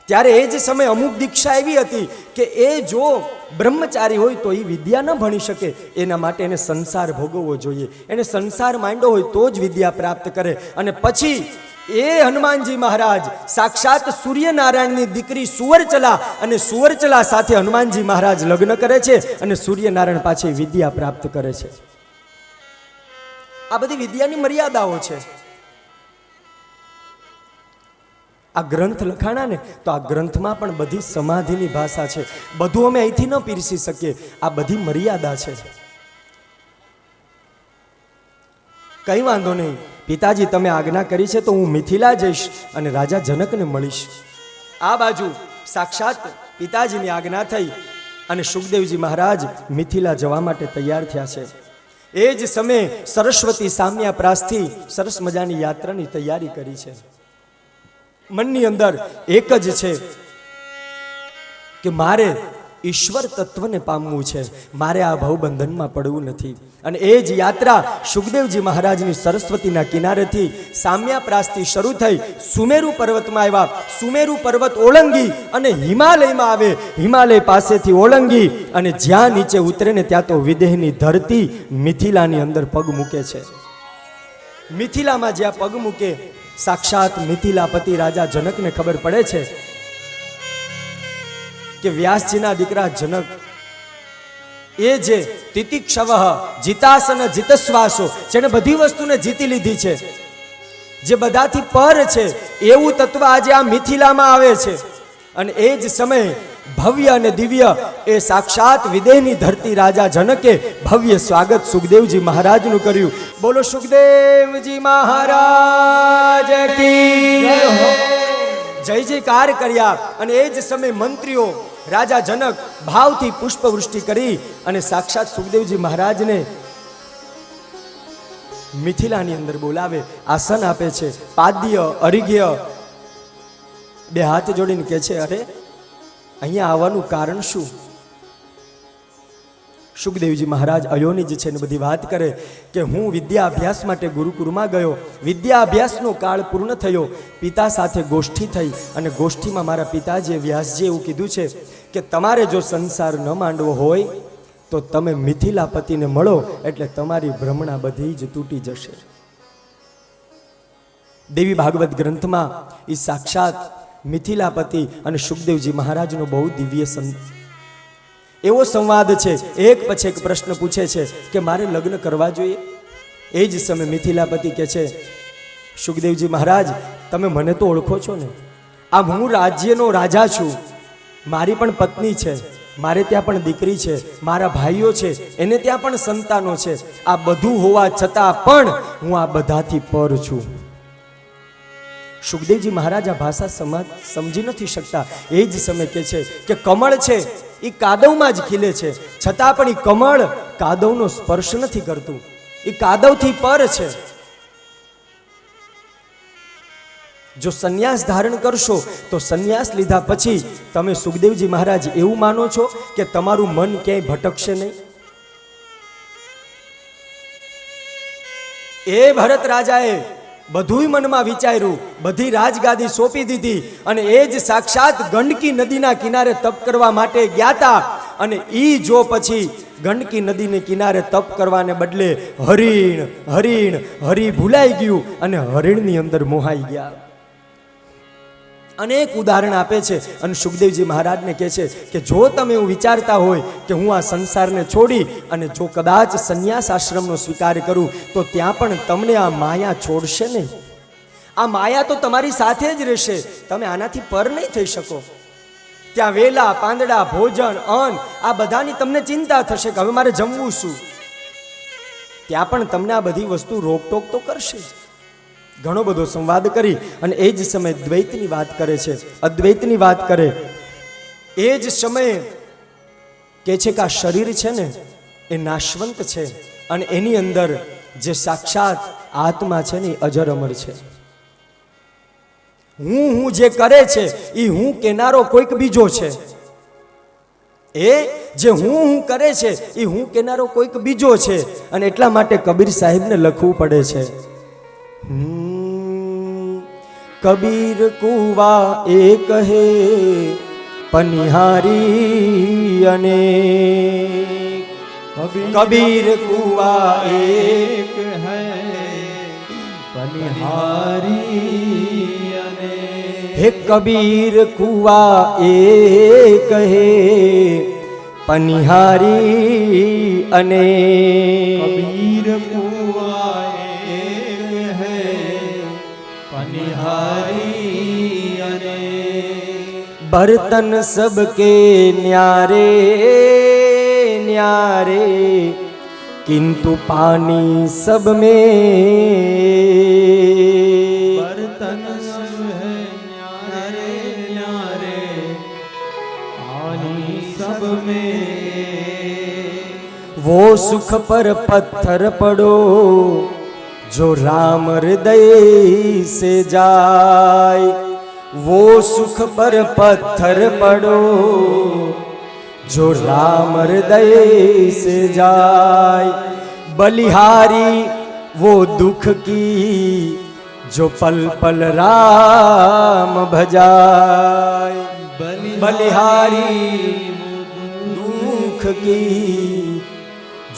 ત્યારે એ જ સમયે અમુક દીક્ષા એવી હતી કે એ જો બ્રહ્મચારી હોય તો એ વિદ્યા ન ભણી શકે. એના માટે એને સંસાર ભોગવવો જોઈએ. એને સંસાર માંડ્યો હોય તો જ વિદ્યા પ્રાપ્ત કરે. અને પછી એ હનુમાનજી મહારાજ સાક્ષાત સૂર્યનારાયણની દીકરી સુવર્ચલા, અને સુવર્ચલા સાથે હનુમાનજી મહારાજ લગ્ન કરે છે અને સૂર્યનારાયણ પાછી વિદ્યા પ્રાપ્ત કરે છે. આ બધી વિદ્યાની મર્યાદાઓ છે. આ ગ્રંથ લખાણા ને તો આ ગ્રંથમાં પણ બધી સમાધિની ભાષા છે. બધું અમે અહીંથી ન પીરસી શકીએ. આ બધી મર્યાદા છે. કઈ વાંધો નહીં પિતાજી, તમે આજ્ઞા કરી છે તો હું મિથિલા જઈશ અને રાજા જનકને મળીશ. આ બાજુ સાક્ષાત પિતાજીની આજ્ઞા થઈ અને સુખદેવજી મહારાજ મિથિલા જવા માટે તૈયાર થયા છે. એ જ સમયે સરસ્વતી સામ્યા પ્રાસથી સરસ મજાની યાત્રાની તૈયારી કરી છે. મનની અંદર એક જ છે કે મારે ઈશ્વર તત્વને પામવું છે, મારે આ ભવબંધનમાં પડવું નથી. અને એ જ યાત્રા સુખદેવજી મહારાજની સરસ્વતીના કિનારેથી સામ્યાપ્રાસથી શરૂ થઈ સુમેરુ પર્વતમાં આવ્યા. સુમેરુ પર્વત ઓળંગી અને હિમાલયમાં આવે. હિમાલય પાસેથી ઓળંગી અને જ્યાં નીચે ઉતરે ને ત્યાં તો વિદેહની ધરતી મિથિલાની અંદર પગ મૂકે છે. મિથિલામાં જ્યાં પગ મૂકે, સાક્ષાત મિથિલાપતિ રાજા જનકને ખબર પડે છે કે વ્યાસજીના દીકરા જનક એ જે તિતિક્ષવ જીતાસન જીતશ્વાસો, જેને બધી વસ્તુને જીતી લીધી છે, જે બધાથી પર છે, એવું તત્વ આજે આ મિથિલામાં આવે છે. અને એ જ સમયે ભવ્ય અને દિવ્ય એ સાક્ષાત વિદેહની ધરતી રાજા જનકે ભવ્ય સ્વાગત સુખદેવજી મહારાજનું કર્યું. બોલો સુખદેવજી મહારાજ કી જય જયકાર કર્યા. અને એ જ સમયે મંત્રીઓ રાજા જનક ભાવથી પુષ્પવૃષ્ટિ કરી અને સાક્ષાત સુખદેવજી મહારાજને મિથિલાની અંદર બોલાવે, આસન આપે છે. પાદ્ય અરિઘ્ય બે હાથ જોડીને કહે છે, અરે અહીંયા આવવાનું કારણ શું? સુખદેવજી મહારાજ અયોનિજ છે ને બધી વાત કરે કે હું વિદ્યા અભ્યાસ માટે ગુરુકુળમાં ગયો. વિદ્યા અભ્યાસનો કાળ પૂર્ણ થયો. પિતા સાથે ગોષ્ઠી થઈ અને ગોષ્ઠીમાં મારા પિતાજીએ વ્યાસજીએ એવું કીધું છે કે તમારે જો સંસાર ન માંડવો હોય તો તમે મિથિલાપતિને મળો એટલે તમારી ભ્રમણા બધી જ તૂટી જશે. દેવી ભાગવત ગ્રંથમાં એ સાક્ષાત મિથિલાપતિ અને સુખદેવજી મહારાજનો બહુ દિવ્ય એવો સંવાદ છે. એક પછી એક પ્રશ્ન પૂછે છે કે મારે લગ્ન કરવા જોઈએ. એ જ સમયે મિથિલાપતિ કહે છે, સુખદેવજી મહારાજ, તમે મને તો ઓળખો છો ને, આ હું રાજ્યનો રાજા છું, મારી પણ પત્ની છે, મારે ત્યાં પણ દીકરી છે, મારા ભાઈઓ છે, એને ત્યાં પણ સંતાનો છે. આ બધું હોવા છતાં પણ હું આ બધાથી પર છું. સુખદેવજી મહારાજ આ ભાષા સમજી નથી શકતા. એ જ સમય કહે છે કે કમળ છે એ કાદવમાં જ ખીલે છે, છતાં પણ એ કમળ કાદવનો સ્પર્શ નથી કરતું, એ કાદવથી પર છે. જો સંન્યાસ ધારણ કરશો તો સંન્યાસ લીધા પછી તમે સુખદેવજી મહારાજ એવું માનો છો કે તમારું મન ક્યાંય ભટકશે નહીં? એ ભરત રાજાએ બધુંય મનમાં વિચાર્યું, બધી રાજગાદી સોંપી દીધી અને એ જ સાક્ષાત ગંડકી નદીના કિનારે તપ કરવા માટે ગયા હતા. અને ઈ જો પછી ગંડકી નદીને કિનારે તપ કરવાને બદલે હરિણ ભૂલાઈ ગયું અને હરિણની અંદર મોહાઈ ગયા. અનેક ઉદાહરણ આપે છે અને સુખદેવજી મહારાજને કહે છે કે જો તમે એવું વિચારતા હોય કે હું આ સંસારને છોડી અને જો કદાચ સંન્યાસ આશ્રમનો સ્વીકાર કરું તો ત્યાં પણ તમને આ માયા છોડશે નહીં. આ માયા તો તમારી સાથે જ રહેશે, તમે આનાથી પર નહીં થઈ શકો. ત્યાં વેલા પાંદડા ભોજન અન્ન આ બધાની તમને ચિંતા થશે કે હવે મારે જમવું શું. ત્યાં પણ તમને આ બધી વસ્તુ રોકટોક તો કરશે. ઘણો બધો સંવાદ કરી અને એ જ સમયે દ્વૈતની વાત કરે છે, અદ્વૈતની વાત કરે. એ જ સમયે કહે છે કે આ શરીર છે ને એ નાશવંત છે અને એની અંદર જે સાક્ષાત આત્મા છે ને એ અજર અમર છે. હું જે કરે છે એ હું કેનારો કોઈક બીજો છે. એ જે હું કરે છે એ હું કેનારો કોઈક બીજો છે. અને એટલા માટે કબીર સાહેબને લખવું પડે છે, કબીર કુવા એક હે પનિહારી અને કબીર કુવા એક હૈ પનિહારી અને હે કબીર કુવા એક હે પનિહારી અને કબીર કુવા એક હૈ પનિહારી અને बर्तन सबके न्यारे न्यारे किंतु पानी सब में बर्तन सब है न्यारे न्यारे पानी सब में वो सुख पर पत्थर पड़ो जो राम हृदय से जाए वो सुख पर पत्थर पड़ो जो राम हृदय से जाए बलिहारी वो दुख की जो पल पल राम भजाए बलिहारी दुख की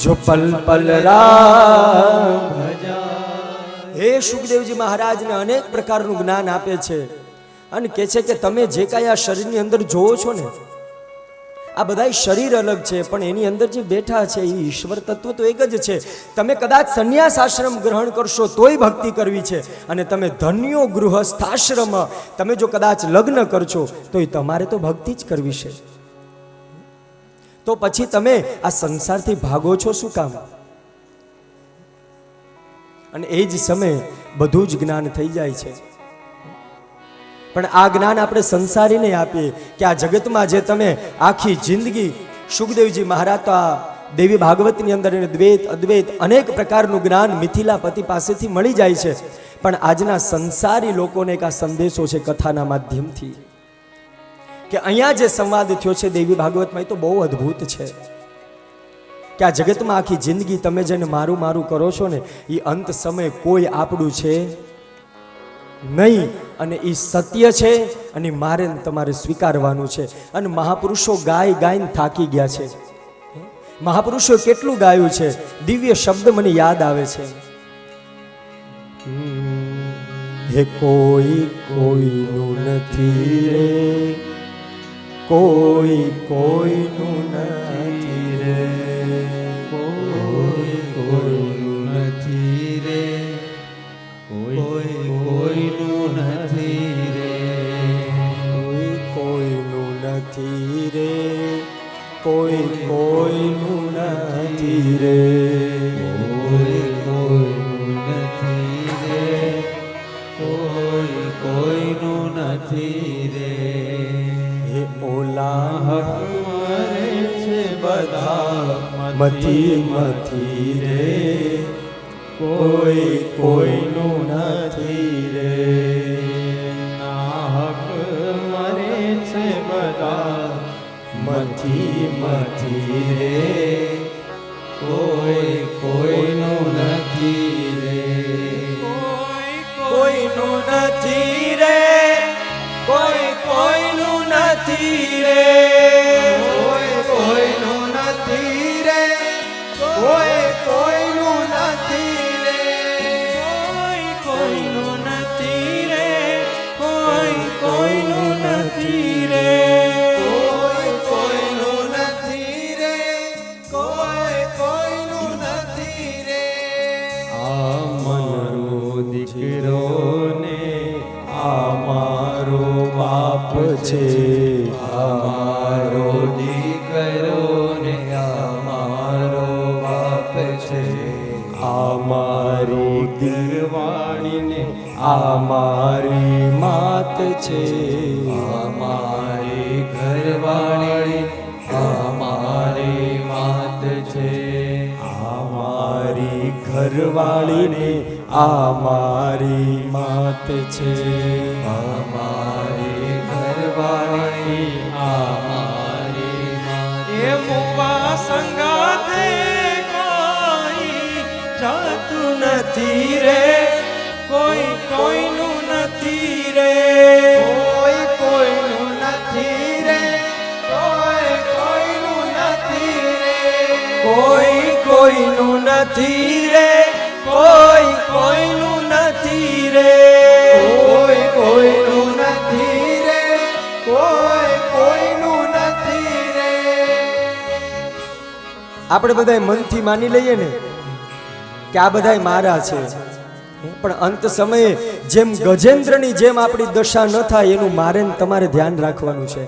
जो पल पल राम भजाए. हे સુખદેવજી મહારાજને અનેક પ્રકારનું જ્ઞાન આપે છે અને કહે છે કે તમે જે કાંઈ આ શરીરની અંદર જોવો છો ને, આ બધા શરીર અલગ છે પણ એની અંદર જે બેઠા છે એ ઈશ્વર તત્વ તો એક જ છે. તમે કદાચ સંન્યાસ આશ્રમ ગ્રહણ કરશો તોય ભક્તિ કરવી છે અને તમે ધન્યો ગૃહસ્થાશ્રમ તમે જો કદાચ લગ્ન કરશો તોય તમારે તો ભક્તિ જ કરવી છે. તો પછી તમે આ સંસારથી ભાગો છો શું કામ? અને એ જ સમયે બધું જ જ્ઞાન થઈ જાય છે. પણ આ જ્ઞાન આપણે સંસારીને આપીએ કે આ જગતમાં જે તમે આખી જિંદગી સુખદેવજી મહારાજ તો આ દેવી ભાગવતની અંદર દ્વૈત અદ્વૈત અનેક પ્રકારનું જ્ઞાન મિથિલાપતિ પાસેથી મળી જાય છે. પણ આજના સંસારી લોકોને એક આ સંદેશો છે કથાના માધ્યમથી કે અહીંયા જે સંવાદ થયો છે દેવી ભાગવતમાં એ તો બહુ અદ્ભુત છે કે આ જગતમાં આખી જિંદગી તમે જેને મારું મારું કરો છો ને એ અંત સમય કોઈ આપણું છે નહીં અને એ સત્ય છે અને મારે તમારે સ્વીકારવાનું છે. અને મહાપુરુષો ગાઈને થાકી ગયા છે. મહાપુરુષો કેટલું ગાયું છે, દિવ્ય શબ્દ મને યાદ આવે છે. હે કોઈ કોઈનું નથી રે, કોઈ કોઈનું નથી રે, કોઈ કોઈનું નથી રે, કોઈ કોઈનું નથી રે, કોઈ કોઈનું નથી રે, કોઈ કોઈનું નથી રે, કોઈ કોઈનું નથી રે, કોઈ કોઈનું નથી રે. હે ઓલા હક મરે છે બધા મથી મથી રે, કોઈ કોઈનું નથી રે, નાહક મરે છે બધા મથી મથી રે, કોઈ કોઈનું નથી રે, કોઈ કોઈનું નથી રે, કોઈ કોઈનું નથી રે, કોઈ કોઈનું નથી રે, કોઈ કોઈનું નથી રે, કોઈ કોઈનું નથી રે, કોઈ કોઈનું નથી રે, કોઈ કોઈનું નથી રે, કોઈ કોઈનું નથી રે. આ મારો દીકરો ને આ મારો બાપ છે, આ મારો દીકરો ને આ મારો બાપ છે. આ મારી દિલવાળીને આ મારી માત છે, આ મારી ઘરવાળી આ મારી માત છે. આ મારી ઘરવાળીને આ મારી માત છે, આ મારી ઘરવાળી આ મારી માત એ મુવા સંગાતે કોઈ જાતું નથી રે, કોઈ કોઈનું નથી રે, કોઈ કોઈનું નથી રે, કોઈ કોઈનું નથી રે, કોઈ કોઈનું નથી રે, કોઈ કોઈનું નથી રે, કોઈ કોઈનું નથી રે, કોઈ કોઈનું નથી રે. આપણે બધા મનથી માની લઈએ ને કે આ બધા મારા છે, પણ અંત સમયે જેમ ગજેન્દ્રની જેમ આપણી દશા ન થાય એનું મારે ને તમારે ધ્યાન રાખવાનું છે.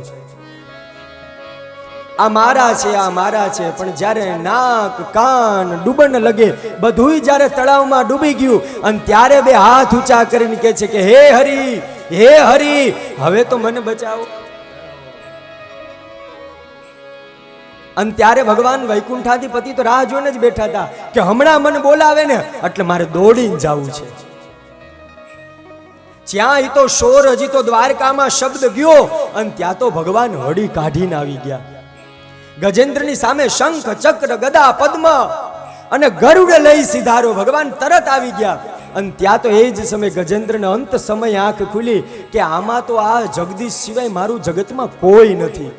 આ મારા છે, આ મારા છે, પણ જ્યારે નાક કાન ડૂબન લગે બધુંય જ્યારે તળાવમાં ડૂબી ગયું અને ત્યારે બે હાથ ઊંચા કરીને કહે છે કે હે હરી, હે હરી, હવે તો મને બચાવો. અને ત્યારે ભગવાન વૈકુંઠાધિપતિ તો રાહ જોઈને જ બેઠા હતા કે હમણાં મને બોલાવે ને એટલે મારે દોડીને જવું છે. જ્યાં ઈ તો શોર, હજી તો દ્વારકામાં શબ્દ ગયો અને ત્યાં તો ભગવાન હળી કાઢીને આવી ગયા. ગજેન્દ્રની સામે શંખ ચક્ર ગદા પદ્મ અને ગરુડ લઈ સિધારો ભગવાન તરત આવી ગયા. અને ત્યાં તો એ જ સમય ગજેન્દ્રને અંત સમય આંખ ખુલી કે આમાં તો આ જગદીશ સિવાય મારું જગતમાં કોઈ નથી.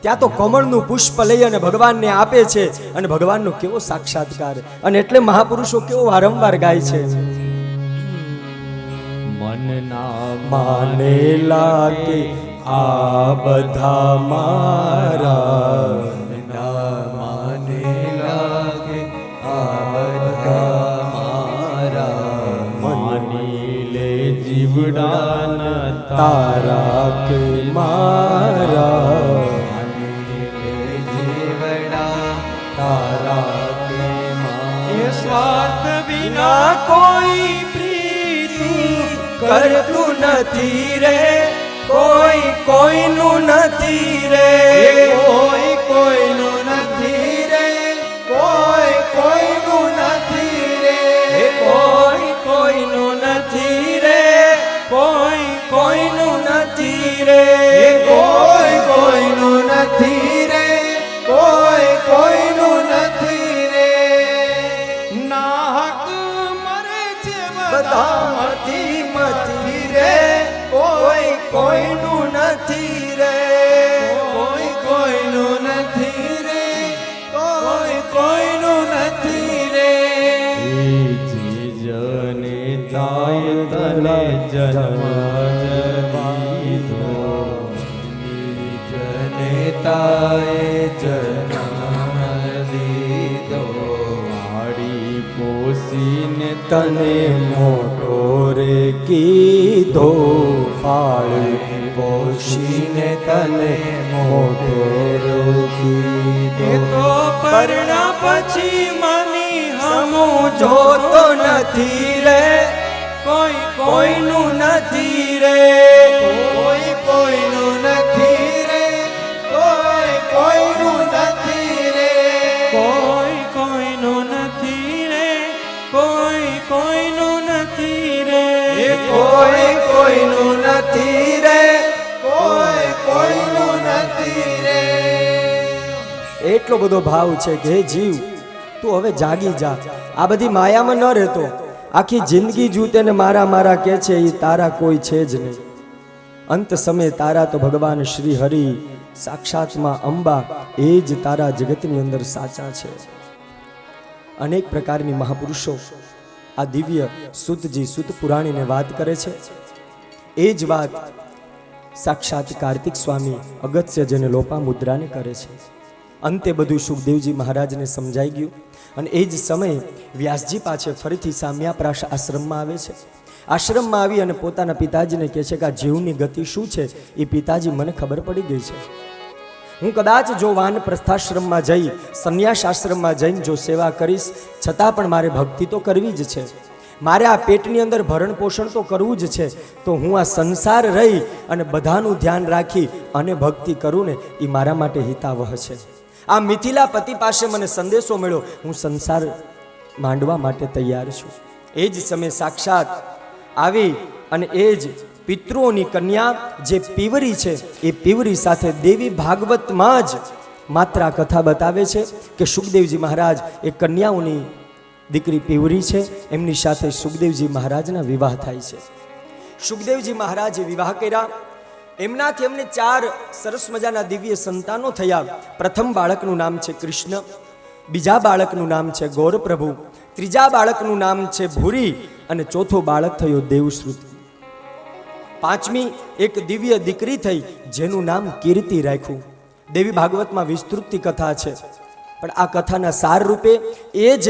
ત્યાં તો કમળનું પુષ્પ લઈ અને ભગવાનને આપે છે અને ભગવાનનો કેવો સાક્ષાત્કાર. અને એટલે મહાપુરુષો કેવો વારંવાર ગાય છે, મનના માનેલા કે આ બધા મારા, ના માનેલા કે આ બધા મારા. માની લે જીવડાના તારા કે મારા, સ્વાર્થ વિના કોઈ પ્રીતિ કરતું નથી રે, કોઈ કોઈનું નથી રે, કોઈ કોઈનું નથી રે, કોઈ કોઈનું નથી રે, કોઈ કોઈનું નથી રે, કોઈ કોઈનું નથી રે, કોઈ કોઈનું નથી રે, કોઈ કોઈનું નથી રે. નાહક મરે છે બધા મથી મથી રે, કોઈ કોઈનું નથી રે, કોઈ કોઈનું તને મોટો રે કીધો, પાળી પોષીને તને મોટો રે કીધો. તો પરણા પછી મની હમું જોતો નથી રે, કોઈ કોઈનું નથી રે. કોઈ કોઈનું નથી રે, કોઈ કોઈનું નથી રે, કોઈ કોઈનું નથી રે, કોઈ કોઈનું નથી રે. એ કોઈ કોઈનું નથી રે, કોઈ કોઈનું નથી રે. એટલો બધો ભાવ છે કે હે જીવ, તું હવે જાગી જા. આ બધી માયામાં ન રહેતો. આખી જિંદગી જૂતે ને મારા મારા કે છે, એ તારા કોઈ છે જ નહીં. અંત સમયે તારા તો ભગવાન શ્રી હરિ, સાક્ષાતમાં અંબા, એ જ તારા જગતની અંદર સાચા છે. અનેક પ્રકારની મહાપુરુષો આ દિવ્ય સુતજી સુત પુરાણીને વાત કરે છે. એ જ વાત સાક્ષાત કાર્તિક સ્વામી અગત્યજને લોપામુદ્રાને કરે છે. અંતે બધું સુખદેવજી મહારાજને સમજાઈ ગયું અને એ જ સમયે વ્યાસજી પાછે ફરીથી સામ્યાપ્રાશ આશ્રમમાં આવે છે. આશ્રમમાં આવી અને પોતાના પિતાજીને કહે છે કે આ જીવની ગતિ શું છે એ પિતાજી મને ખબર પડી ગઈ છે. હું કદાચ જો વાનપ્રસ્થાશ્રમમાં જઈ, સંન્યાસ આશ્રમમાં જઈને જો સેવા કરીશ, છતાં પણ મારે ભક્તિ તો કરવી જ છે. મારે આ પેટની અંદર ભરણ પોષણ તો કરવું જ છે. તો હું આ સંસાર રહી અને બધાનું ધ્યાન રાખી અને ભક્તિ કરું ને, એ મારા માટે હિતાવહ છે. આ મિથિલા પતિ પાસે મને સંદેશો મળ્યો, હું સંસાર માંડવા માટે તૈયાર છું. એ જ સમયે સાક્ષાત આવી અને એ જ પિતૃઓની કન્યા જે પીવરી છે, એ પીવરી સાથે દેવી ભાગવતમાં જ માત્ર આ કથા બતાવે છે કે સુખદેવજી મહારાજ એ કન્યાઓની દીકરી પીવરી છે, એમની સાથે સુખદેવજી મહારાજના વિવાહ થાય છે. સુખદેવજી મહારાજે વિવાહ કર્યા. એમનાથી એમને 4 સરસ મજાના દિવ્ય સંતાનો થયા. પ્રથમ બાળકનું નામ છે કૃષ્ણ, બીજા બાળકનું નામ છે ગૌરપ્રભુ, ત્રીજા બાળકનું નામ છે ભૂરી અને ચોથો બાળક થયો દેવશ્રુતિ. 5મી એક દિવ્ય દીકરી થઈ જેનું નામ કીર્તિ રાખ્યું. દેવી ભાગવતમાં વિસ્તૃતની કથા છે, પણ આ કથાના સાર રૂપે એ જ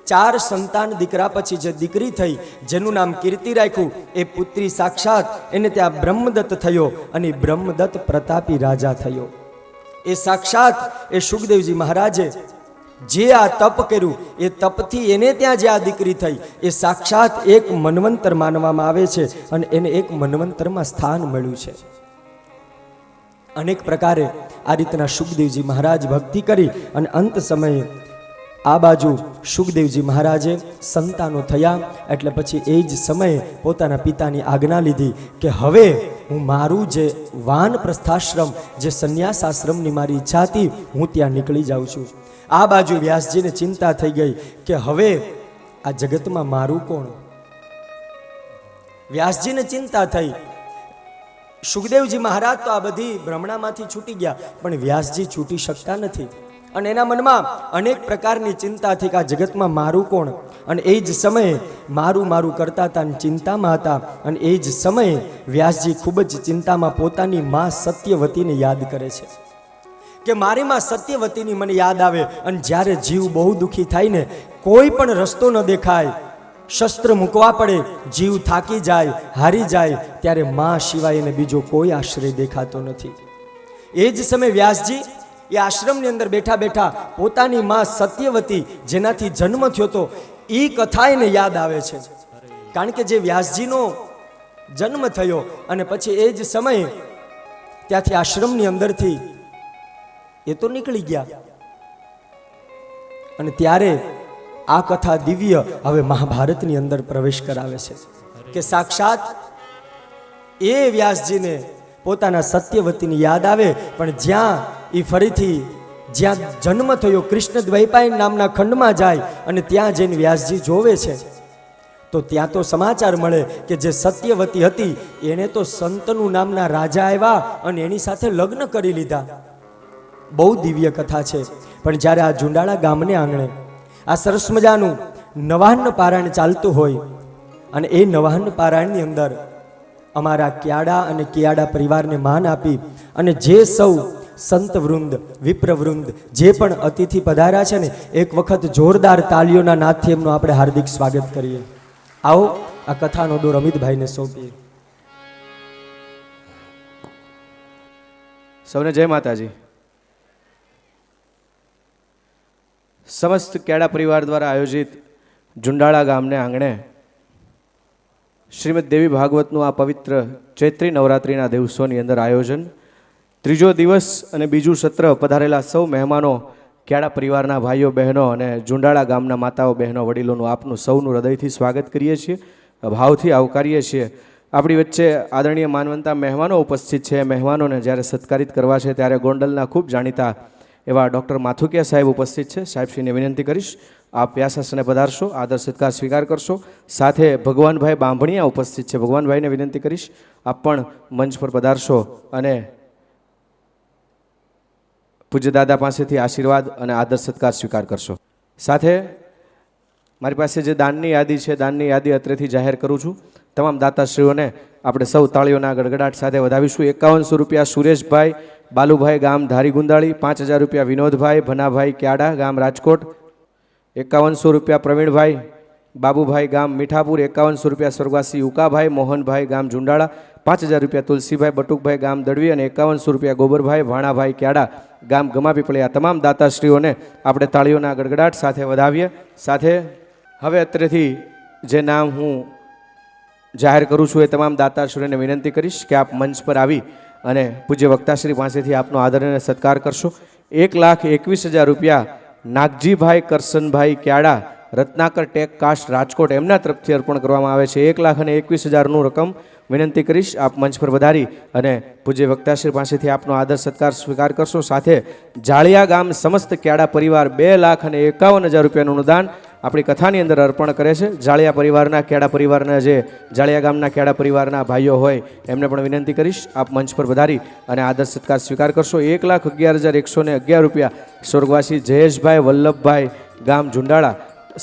4 સંતાન દીકરા પછી જે દીકરી થઈ જેનું નામ કીર્તિ રાખ્યું, એ પુત્રી સાક્ષાત એને ત્યાં બ્રહ્મદત્ત થયો અને બ્રહ્મદત્ત પ્રતાપી રાજા થયો. એ સાક્ષાત એ સુખદેવજી મહારાજે જે આ તપ કર્યું, એ તપથી એને ત્યાં જે આ દીકરી થઈ, એ સાક્ષાત એક મન્વંતર માનવામાં આવે છે અને એને એક મન્વંતરમાં સ્થાન મળ્યું છે. અનેક પ્રકારે આ રીતના સુખદેવજી મહારાજ ભક્તિ કરી અને અંત સમયે આ બાજુ સુખદેવજી મહારાજે સંતાનો થયા. એટલે પછી એ જ સમયે પોતાના પિતાની આજ્ઞા લીધી કે હવે હું મારું જે વાનપ્રસ્થાશ્રમ, જે સંન્યાસ આશ્રમની મારી ઈચ્છા હતી, હું ત્યાં નીકળી જાઉં છું. આ બાજુ વ્યાસજીને ચિંતા થઈ ગઈ કે હવે આ જગતમાં મારું કોણ. વ્યાસજીને ચિંતા થઈ. સુખદેવજી મહારાજ તો આ બધી ભ્રમણામાંથી છૂટી ગયા, પણ વ્યાસજી છૂટી શકતા નથી અને એના મનમાં અનેક પ્રકારની ચિંતા થઈ કે આ જગતમાં મારું કોણ. અને એ જ સમયે મારું મારું કરતા હતા અને ચિંતામાં હતા. અને એ જ સમયે વ્યાસજી ખૂબ જ ચિંતામાં પોતાની માં સત્યવતીને યાદ કરે છે કે મારી માં સત્યવતીની મને યાદ આવે. અને જ્યારે જીવ બહુ દુઃખી થાય ને, કોઈ પણ રસ્તો ન દેખાય, શસ્ત્ર મૂકવા પડે, જીવ થાકી જાય, હારી જાય, ત્યારે માં સિવાય એને બીજો કોઈ આશ્રય દેખાતો નથી. એ જ સમયે વ્યાસજી એ આશ્રમની અંદર બેઠા બેઠા પોતાની માં સત્યવતી જેનાથી જન્મ થયો હતો એ કથા એને યાદ આવે છે. કારણ કે જે વ્યાસજીનો જન્મ થયો અને પછી એ જ સમયે ત્યાંથી આશ્રમની અંદરથી એ તો નીકળી ગયા અને ત્યારે આ કથા દિવ્ય હવે મહાભારતની અંદર પ્રવેશ કરાવે છે કે સાક્ષાત એ વ્યાસજીને પોતાના સત્યવતીની યાદ આવે, પણ જ્યાં એ ફરીથી જ્યાં જન્મ થયો કૃષ્ણ દ્વૈપાયન નામના ખંડમાં જાય અને ત્યાં જઈને વ્યાસજી જોવે છે તો ત્યાં તો સમાચાર મળે કે જે સત્યવતી હતી એણે તો સંતનુ નામના રાજા આવ્યા અને એની સાથે લગ્ન કરી લીધા. બહુ દિવ્ય કથા છે. પણ જ્યારે આ ઝુંડાળા ગામને આંગણે આ સરસ મજાનું નવાહન પારાયણ ચાલતું હોય અને એ નવાહન પારાયણની અંદર અમારા કિયાડા અને કિયાડા પરિવારને માન આપી અને જે સૌ સંત વૃંદ, વિપ્ર વૃંદ, જે પણ અતિથિ પધાર્યા છે ને, એક વખત જોરદાર તાલીઓના નાદથી એમનું આપણે હાર્દિક સ્વાગત કરીએ. આવો આ કથાનો દોર અમિતભાઈને સોંપીએ. સૌને જય માતાજી. સમસ્ત કેળા પરિવાર દ્વારા આયોજિત ઝુંડાળા ગામને આંગણે શ્રીમદ દેવી ભાગવતનું આ પવિત્ર ચૈત્રી નવરાત્રિના દિવસોની અંદર આયોજન, ત્રીજો દિવસ અને બીજું સત્ર પધારેલા સૌ મહેમાનો, કેળા પરિવારના ભાઈઓ બહેનો અને ઝુંડાળા ગામના માતાઓ બહેનો વડીલોનું આપનું સૌનું હૃદયથી સ્વાગત કરીએ છીએ, ભાવથી આવકારીએ છીએ. આપણી વચ્ચે આદરણીય માનવંતા મહેમાનો ઉપસ્થિત છે. મહેમાનોને જ્યારે સત્કારિત કરવા છે ત્યારે ગોંડલના ખૂબ જાણીતા એવા ડૉક્ટર માથુકિયા સાહેબ ઉપસ્થિત છે. સાહેબશ્રીને વિનંતી કરીશ આપ વ્યાસાસને પધારશો, આદર સત્કાર સ્વીકાર કરશો. સાથે ભગવાનભાઈ બાંભણિયા ઉપસ્થિત છે. ભગવાનભાઈને વિનંતી કરીશ આપ પણ મંચ પર પધારશો અને પૂજ્ય દાદા પાસેથી આશીર્વાદ અને આદર સત્કાર સ્વીકાર કરશો. સાથે મારી પાસે જે દાનની યાદી છે, દાનની યાદી અત્રેથી જાહેર કરું છું. તમામ દાતાશ્રીઓને આપણે સૌ તાળીઓના ગડગડાટ સાથે વધાવીશું. 5100 રૂપિયા સુરેશભાઈ બાલુભાઈ ગામ ધારી ગુંદાળી, 5000 રૂપિયા વિનોદભાઈ ભનાભાઈ ક્યાડા ગામ રાજકોટ, 5100 રૂપિયા પ્રવીણભાઈ બાબુભાઈ ગામ મીઠાપુર, 5100 રૂપિયા સ્વર્ગવાસી ઉકાભાઈ મોહનભાઈ ગામ ઝુંડાળા, 5000 રૂપિયા તુલસીભાઈ બટુકભાઈ ગામ દડવી અને 5100 રૂપિયા ગોબરભાઈ ભાણાભાઈ ક્યાડા ગામ ગમાપીપળી. આ તમામ દાતાશ્રીઓને આપણે તાળીઓના ગડગડાટ સાથે વધાવીએ. સાથે હવે અત્રેથી જે નામ હું જાહેર કરું છું એ તમામ દાતાશ્રીઓને વિનંતી કરીશ કે આપ મંચ પર આવી અને પૂજ્ય વક્તાશ્રી પાસેથી આપનો આદર અને સત્કાર કરશો. 1,21,000 રૂપિયા નાગજીભાઈ કરસનભાઈ ક્યાડા રત્નાકર ટેક કાસ્ટ રાજકોટ એમના તરફથી અર્પણ કરવામાં આવે છે. 1,21,000નું રકમ વિનંતી કરીશ આપ મંચ પર વધારી અને પૂજ્ય વક્તાશ્રી પાસેથી આપનો આદર સત્કાર સ્વીકાર કરશો. સાથે જાળિયા ગામ સમસ્ત ક્યાડા પરિવાર 2,51,000 રૂપિયાનું અનુદાન આપણી કથાની અંદર અર્પણ કરે છે. જાળિયા પરિવારના કેળા પરિવારના જે જાળિયા ગામના કેળા પરિવારના ભાઈઓ હોય એમને પણ વિનંતી કરીશ આપ મંચ પર વધારી અને આદર સત્કાર સ્વીકાર કરશો. 1,11,111 રૂપિયા સ્વર્ગવાસી જયેશભાઈ વલ્લભભાઈ ગામ ઝુંડાળા,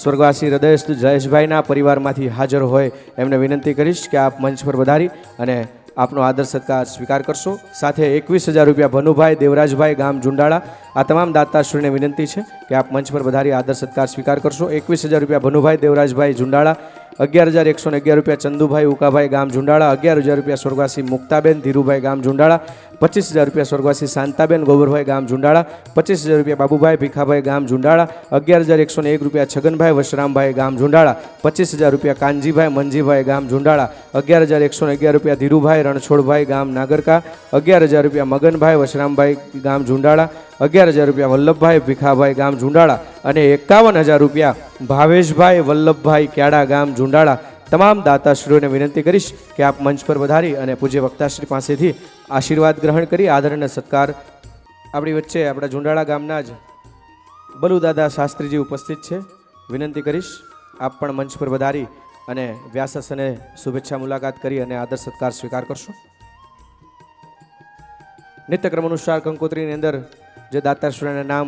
સ્વર્ગવાસી હૃદયસ્થ જયેશભાઈના પરિવારમાંથી હાજર હોય એમને વિનંતી કરીશ કે આપ મંચ પર વધારી અને આપનો આદર સત્કાર સ્વીકાર કરશો. સાથે 21,000 રૂપિયા ભનુભાઈ દેવરાજભાઈ ગામ ઝુંડાળા. આ તમામ દાતાશ્રીને વિનંતી છે કે આપ મંચ પર વધારી આદર સત્કાર સ્વીકાર કરશો. 21,000 રૂપિયા ભનુભાઈ દેવરાજભાઈ ઝુંડાળા, 11,111 રૂપિયા ચંદુભાઈ ઉકાભાઈ ગામ ઝુંડાળા, 11,000 રૂપિયા સ્વર્ગવાસી મુક્તાબેન ધીરુભાઈ ગામ ઝુંડાળા, 25,000 રૂપિયા સ્વર્ગવાસી શાંતાબેન ગોબરભાઈ ગામ ઝુંડાળા, 25,000 રૂપિયા બાબુભાઈ ભીખાભાઈ ગામ ઝુંડાળા, 11,101 રૂપિયા છગનભાઈ વશરામભાઈ ગામ ઝુંડાળા, 25,000 રૂપિયા કાનજીભાઈ મંજીભાઈ ગામ ઝુંડાળા, 11,111 રૂપિયા ધીરુભાઈ રણછોડભાઈ ગામ નાગરકા, 11,000 રૂપિયા મગનભાઈ વશરામભાઈ ગામ ઝુંડાળા, 11,000 રૂપિયા વલ્લભભાઈ ભીખાભાઈ ગામ ઝુંડાળા અને 51,000 રૂપિયા ભાવેશભાઈ વલ્લભભાઈ ક્યાડા ગામ ઝુંડાળા. તમામ દાતાશ્રીઓને વિનંતી કરીશ કે આપ મંચ પર વધારી અને પૂજ્ય વક્તાશ્રી પાસેથી આશીર્વાદ ગ્રહણ કરી આદર અને સત્કાર. આપણી વચ્ચે આપણા ઝુંડાળા ગામના જ બલુદાદા શાસ્ત્રીજી ઉપસ્થિત છે. વિનંતી કરીશ આપ પણ મંચ પર વધારી અને વ્યાસાસને શુભેચ્છા મુલાકાત કરી અને આદર સત્કાર સ્વીકાર કરશો. નિત્યક્રમ અનુસાર કંકોત્રીની અંદર જે દાતાશ્રીઓના નામ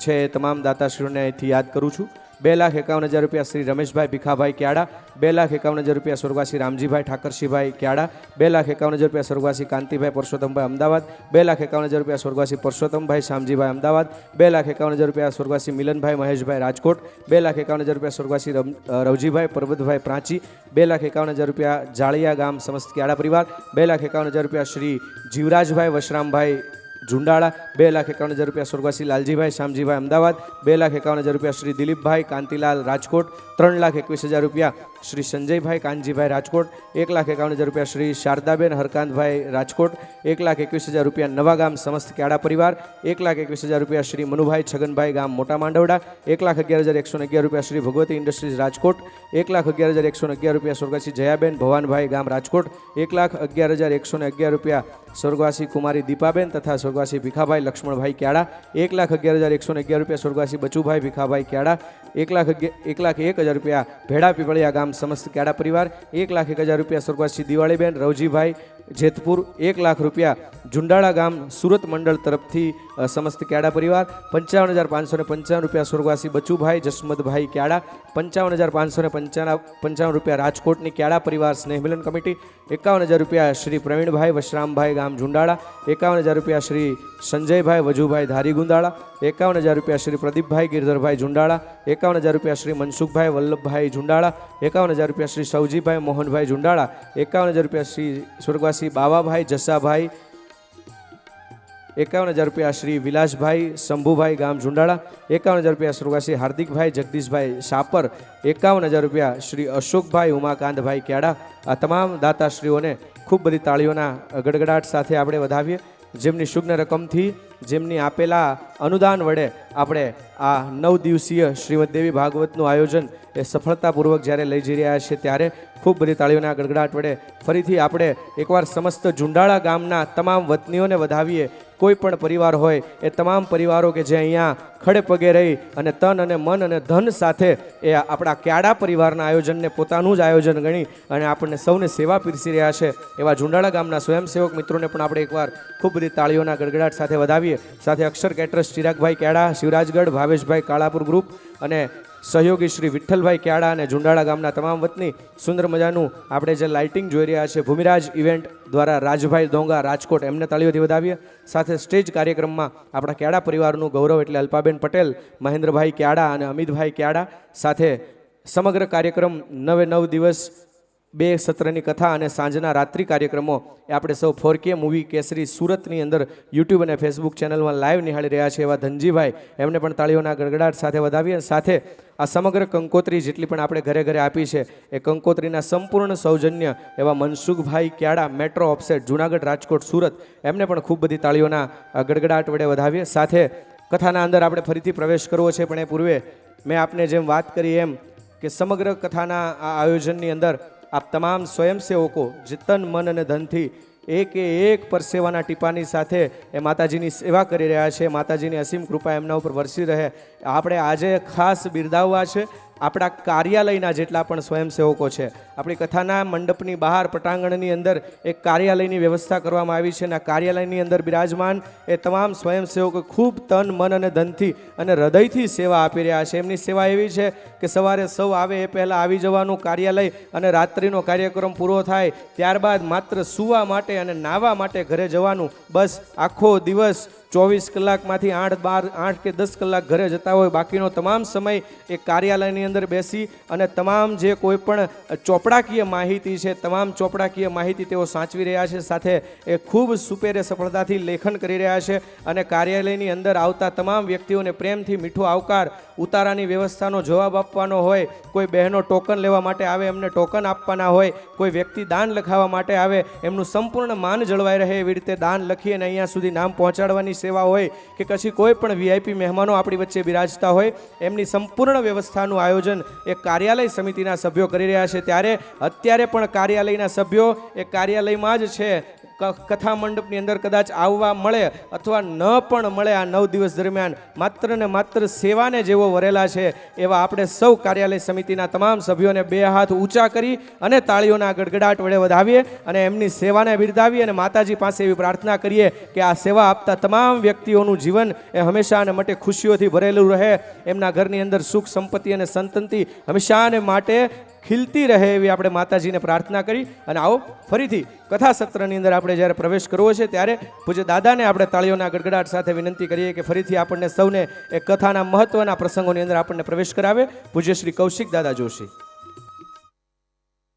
છે એ તમામ દાતાશ્રીઓને અહીંથી યાદ કરું છું. 2,51,000 રૂપિયા શ્રી રમેશભાઈ ભીખાભાઈ ક્યાડા, 2,51,000 રૂપિયા સ્વર્ગવાસી રામજીભાઈ ઠાકરસિંહભાઈ ક્યાડા, 2,51,000 રૂપિયા સ્વર્ગવાસી કાંતિભાઈ પરસોત્તમભાઈ અમદાવાદ, 2,51,000 રૂપિયા સ્વર્ગવાસી પરસોત્તમભાઈ શામજીભાઈ અમદાવાદ, 2,51,000 રૂપિયા સ્વર્ગવાસી મિલનભાઈ મહેશભાઈ રાજકોટ, 2,51,000 રૂપિયા સ્વર્ગવાસી રવજીભાઈ પરબતભાઈ પ્રાંચી, 2,51,000 રૂપિયા જાળિયા ગામ સમસ્ત ક્યાડા પરિવાર, 2,51,000 રૂપિયા શ્રી જીવરાજભાઈ વશરામભાઈ ઝુંડાળા, 2,51,000 રૂપિયા સ્વર્ગવાસી લાલજીભાઈ શામજીભાઈ અમદાવાદ, 2,51,000 રૂપિયા શ્રી દિલીપભાઈ કાંતિલાલ રાજકોટ, 3,21,000 રૂપિયા શ્રી સંજયભાઈ કાનજીભાઈ રાજકોટ, 1,51,000 રૂપિયા શ્રી શારદાબેન હરકાંતભાઈ રાજકોટ, 1,21,000 રૂપિયા નવા ગામ સમસ્ત ક્યાડા પરિવાર, 1,21,000 રૂપિયા શ્રી મનુભાઈ છગનભાઈ ગામ મોટા માંડવડા, 1,11,111 રૂપિયા શ્રી ભગવતી ઇન્ડસ્ટ્રીઝ રાજકોટ, 1,11,111 રૂપિયા સ્વર્ગવાસી જયાબેન ભવાનભાઈ ગામ રાજકોટ, 1,11,111 રૂપિયા સ્વર્ગવાસી કુમારી દીપાબેન તથા સ્વર્ગવાસી ભીખાભાઈ લક્ષ્મણભાઈ ક્યાડા, 1,11,111 રૂપિયા સ્વર્ગવાસી બચુભાઈ ભીખાભાઈ ક્યાડા, 1,01,000 રૂપિયા ભેડા પીપળિયા ગામ સમસ્ત ક્યાડા પરિવાર, 1,01,000 રૂપિયા સ્વર્ગવાસી દિવાળીબેન રવજીભાઈ જેતપુર 1 લાખ રૂપિયા ઝુંડાળા ગામ સુરત મંડળ તરફથી સમસ્ત ક્યાડા પરિવાર 55,555 રૂપિયા સ્વર્ગવાસી બચુભાઈ જસમતભાઈ ક્યાડા 55,555 રૂપિયા રાજકોટની ક્યાડા પરિવાર સ્નેહ મિલન કમિટી 51,000 રૂપિયા શ્રી પ્રવીણભાઈ વશરામભાઈ ગામ ઝુંડાળા 51,000 રૂપિયા શ્રી સંજયભાઈ વજુભાઈ ધારી ગુંદાળા 51,000 રૂપિયા શ્રી પ્રદીપભાઈ ગિરધરભાઈ ઝુંડાળા 51,000 રૂપિયા શ્રી મનસુખભાઈ વલ્લભભાઈ ઝુંડાળા 51,000 રૂપિયા શ્રી સૌજીભાઈ મોહનભાઈ ઝુંડાળા 51,000 રૂપિયા શ્રી સ્વર્ગવાસી બાવાભાઈ જસાભાઈ 51,000 રૂપિયા શ્રી વિલાસભાઈ શંભુભાઈ ગામ ઝુંડાળા 51,000 રૂપિયા સ્વર્ગવાસી હાર્દિકભાઈ જગદીશભાઈ શાપર 51,000 રૂપિયા શ્રી અશોકભાઈ ઉમાકાંતભાઈ ક્યાડા આ તમામ દાતાશ્રીઓને ખૂબ બધી તાળીઓના ગડગડાટ સાથે આપણે વધાવીએ જેમની શુગ્ન રકમથી જેમની આપેલા અનુદાન વડે આપણે આ 9 દિવસીય શ્રીમદ દેવી ભાગવતનું આયોજન એ સફળતાપૂર્વક જ્યારે લઈ જઈ રહ્યા છે ત્યારે ખૂબ બધી તાળીઓના ગડગડાટ વડે ફરીથી આપણે એકવાર સમસ્ત ઝુંડાળા ગામના તમામ વતનીઓને વધાવીએ કોઈ પણ પરિવાર હોય એ તમામ પરિવારો કે જે અહીંયા ખડે પગે રહી અને તન અને મન અને ધન સાથે એ આપણા ક્યાડા પરિવારના આયોજનને પોતાનું જ આયોજન ગણી અને આપણને સૌને સેવા પીરસી રહ્યા છે એવા ઝુંડાળા ગામના સ્વયંસેવક મિત્રોને પણ આપણે એકવાર ખૂબ બધી તાળીઓના ગડગડાટ સાથે વધાવીએ સાથે અક્ષર કેટરસ ચિરાગભાઈ ક્યાડા શિવરાજગઢ ભાવેશભાઈ કાળાપુર ગ્રુપ અને સહયોગી શ્રી વિઠ્ઠલભાઈ ક્યાડા અને ઝુંડાળા ગામના તમામ વતની સુંદર મજાનું આપણે જે લાઇટિંગ જોઈ રહ્યા છે ભૂમિરાજ ઇવેન્ટ દ્વારા રાજભાઈ ડોંગા રાજકોટ એમને તાળીઓથી વધાવીએ સાથે સ્ટેજ કાર્યક્રમમાં આપણા ક્યાડા પરિવારનું ગૌરવ એટલે અલ્પાબેન પટેલ મહેન્દ્રભાઈ ક્યાડા અને અમિતભાઈ ક્યાડા સાથે સમગ્ર કાર્યક્રમ 9 દિવસ 2 સત્રની કથા અને સાંજના રાત્રિ કાર્યક્રમો એ આપણે સૌ 4K મૂવી કેસરી સુરતની અંદર યુટ્યુબ અને ફેસબુક ચેનલમાં લાઈવ નિહાળી રહ્યા છે એવા ધનજીભાઈ એમને પણ તાળીઓના ગડગડાટ સાથે વધાવીએ સાથે આ સમગ્ર કંકોત્રી જેટલી પણ આપણે ઘરે ઘરે આપી છે એ કંકોત્રીના સંપૂર્ણ સૌજન્ય એવા મનસુખભાઈ ક્યાડા મેટ્રો ઓફસેટ જુનાગઢ રાજકોટ સુરત એમને પણ ખૂબ બધી તાળીઓના ગડગડાટ વડે વધાવીએ સાથે કથાના અંદર આપણે ફરીથી પ્રવેશ કરવો છે પણ એ પૂર્વે મેં આપને જેમ વાત કરી એમ કે સમગ્ર કથાના આ આયોજનની અંદર આપ તમામ સ્વયંસેવકો જે તન મન અને ધનથી એક પરસેવાના ટીપાની સાથે એ માતાજીની સેવા કરી રહ્યા છે માતાજીની અસીમ કૃપા એમના ઉપર વરસી રહે આપણે આજે ખાસ બિરદાવવા છે આપણા કાર્યાલયના જેટલા પણ સ્વયંસેવકો છે આપણી કથાના મંડપની બહાર પટાંગણની અંદર એક કાર્યાલયની વ્યવસ્થા કરવામાં આવી છે અને આ કાર્યાલયની અંદર બિરાજમાન એ તમામ સ્વયંસેવકો ખૂબ તન મન અને ધનથી અને હૃદયથી સેવા આપી રહ્યા છે એમની સેવા એવી છે કે સવારે સૌ આવે એ પહેલાં આવી જવાનું કાર્યાલય અને રાત્રિનો કાર્યક્રમ પૂરો થાય ત્યારબાદ માત્ર સૂવા માટે અને નાહવા માટે ઘરે જવાનું બસ આખો દિવસ 24 કલાકમાંથી 8 કે 10 કલાક ઘરે જતા હોય બાકીનો તમામ સમય એ કાર્યાલયની અંદર બેસી અને તમામ જે કોઈ પણ ચોપડાકીય માહિતી છે તમામ ચોપડાકીય માહિતી તેઓ સાચવી રહ્યા છે સાથે એ ખૂબ સુપેરે સફળતાથી લેખન કરી રહ્યા છે અને કાર્યાલયની અંદર આવતા તમામ વ્યક્તિઓને પ્રેમથી મીઠો આવકાર ઉતારાની વ્યવસ્થાનો જવાબ આપવાનો હોય કોઈ બહેનો ટોકન લેવા માટે આવે એમને ટોકન આપવાના હોય કોઈ વ્યક્તિ દાન લખાવવા માટે આવે એમનું સંપૂર્ણ માન જળવાઈ રહે એવી રીતે દાન લખી અને અહીંયા સુધી નામ પહોંચાડવાની સેવા હોય કે પછી કોઈ પણ વીઆઈપી મહેમાનો આપણી વચ્ચે બિરાજતા હોય એમની સંપૂર્ણ વ્યવસ્થાનું આયોજન એ કાર્યાલય સમિતિના સભ્યો કરી રહ્યા છે ત્યારે અત્યારે પણ કાર્યાલયના સભ્યો એ કાર્યાલયમાં જ છે કથા મંડપની અંદર કદાચ આવવા મળે અથવા ન પણ મળે આ 9 દિવસ દરમિયાન માત્ર ને માત્ર સેવાને જેવો વરેલા છે એવા આપણે સૌ કાર્યાલય સમિતિના તમામ સભ્યોને 2 હાથ ઊંચા કરી અને તાળીઓના ગડગડાટ વડે વધાવીએ અને એમની સેવાને બિરદાવીએ અને માતાજી પાસે એવી પ્રાર્થના કરીએ કે આ સેવા આપતા તમામ વ્યક્તિઓનું જીવન એ હંમેશાને માટે ખુશીઓથી ભરેલું રહે એમના ઘરની અંદર સુખ સંપત્તિ અને સંતતિ હંમેશાને માટે ખીલતી રહે એવી આપણે માતાજીને પ્રાર્થના કરી અને આવો ફરીથી કથા સત્રની અંદર આપણે જ્યારે પ્રવેશ કરવો છે ત્યારે પૂજ્ય દાદાને આપણે તાળીઓના ગડગડાટ સાથે વિનંતી કરીએ કે ફરીથી આપણને સૌને એ કથાના મહત્વના પ્રસંગોની અંદર આપણને પ્રવેશ કરાવે પૂજ્ય શ્રી કૌશિક દાદા જોશી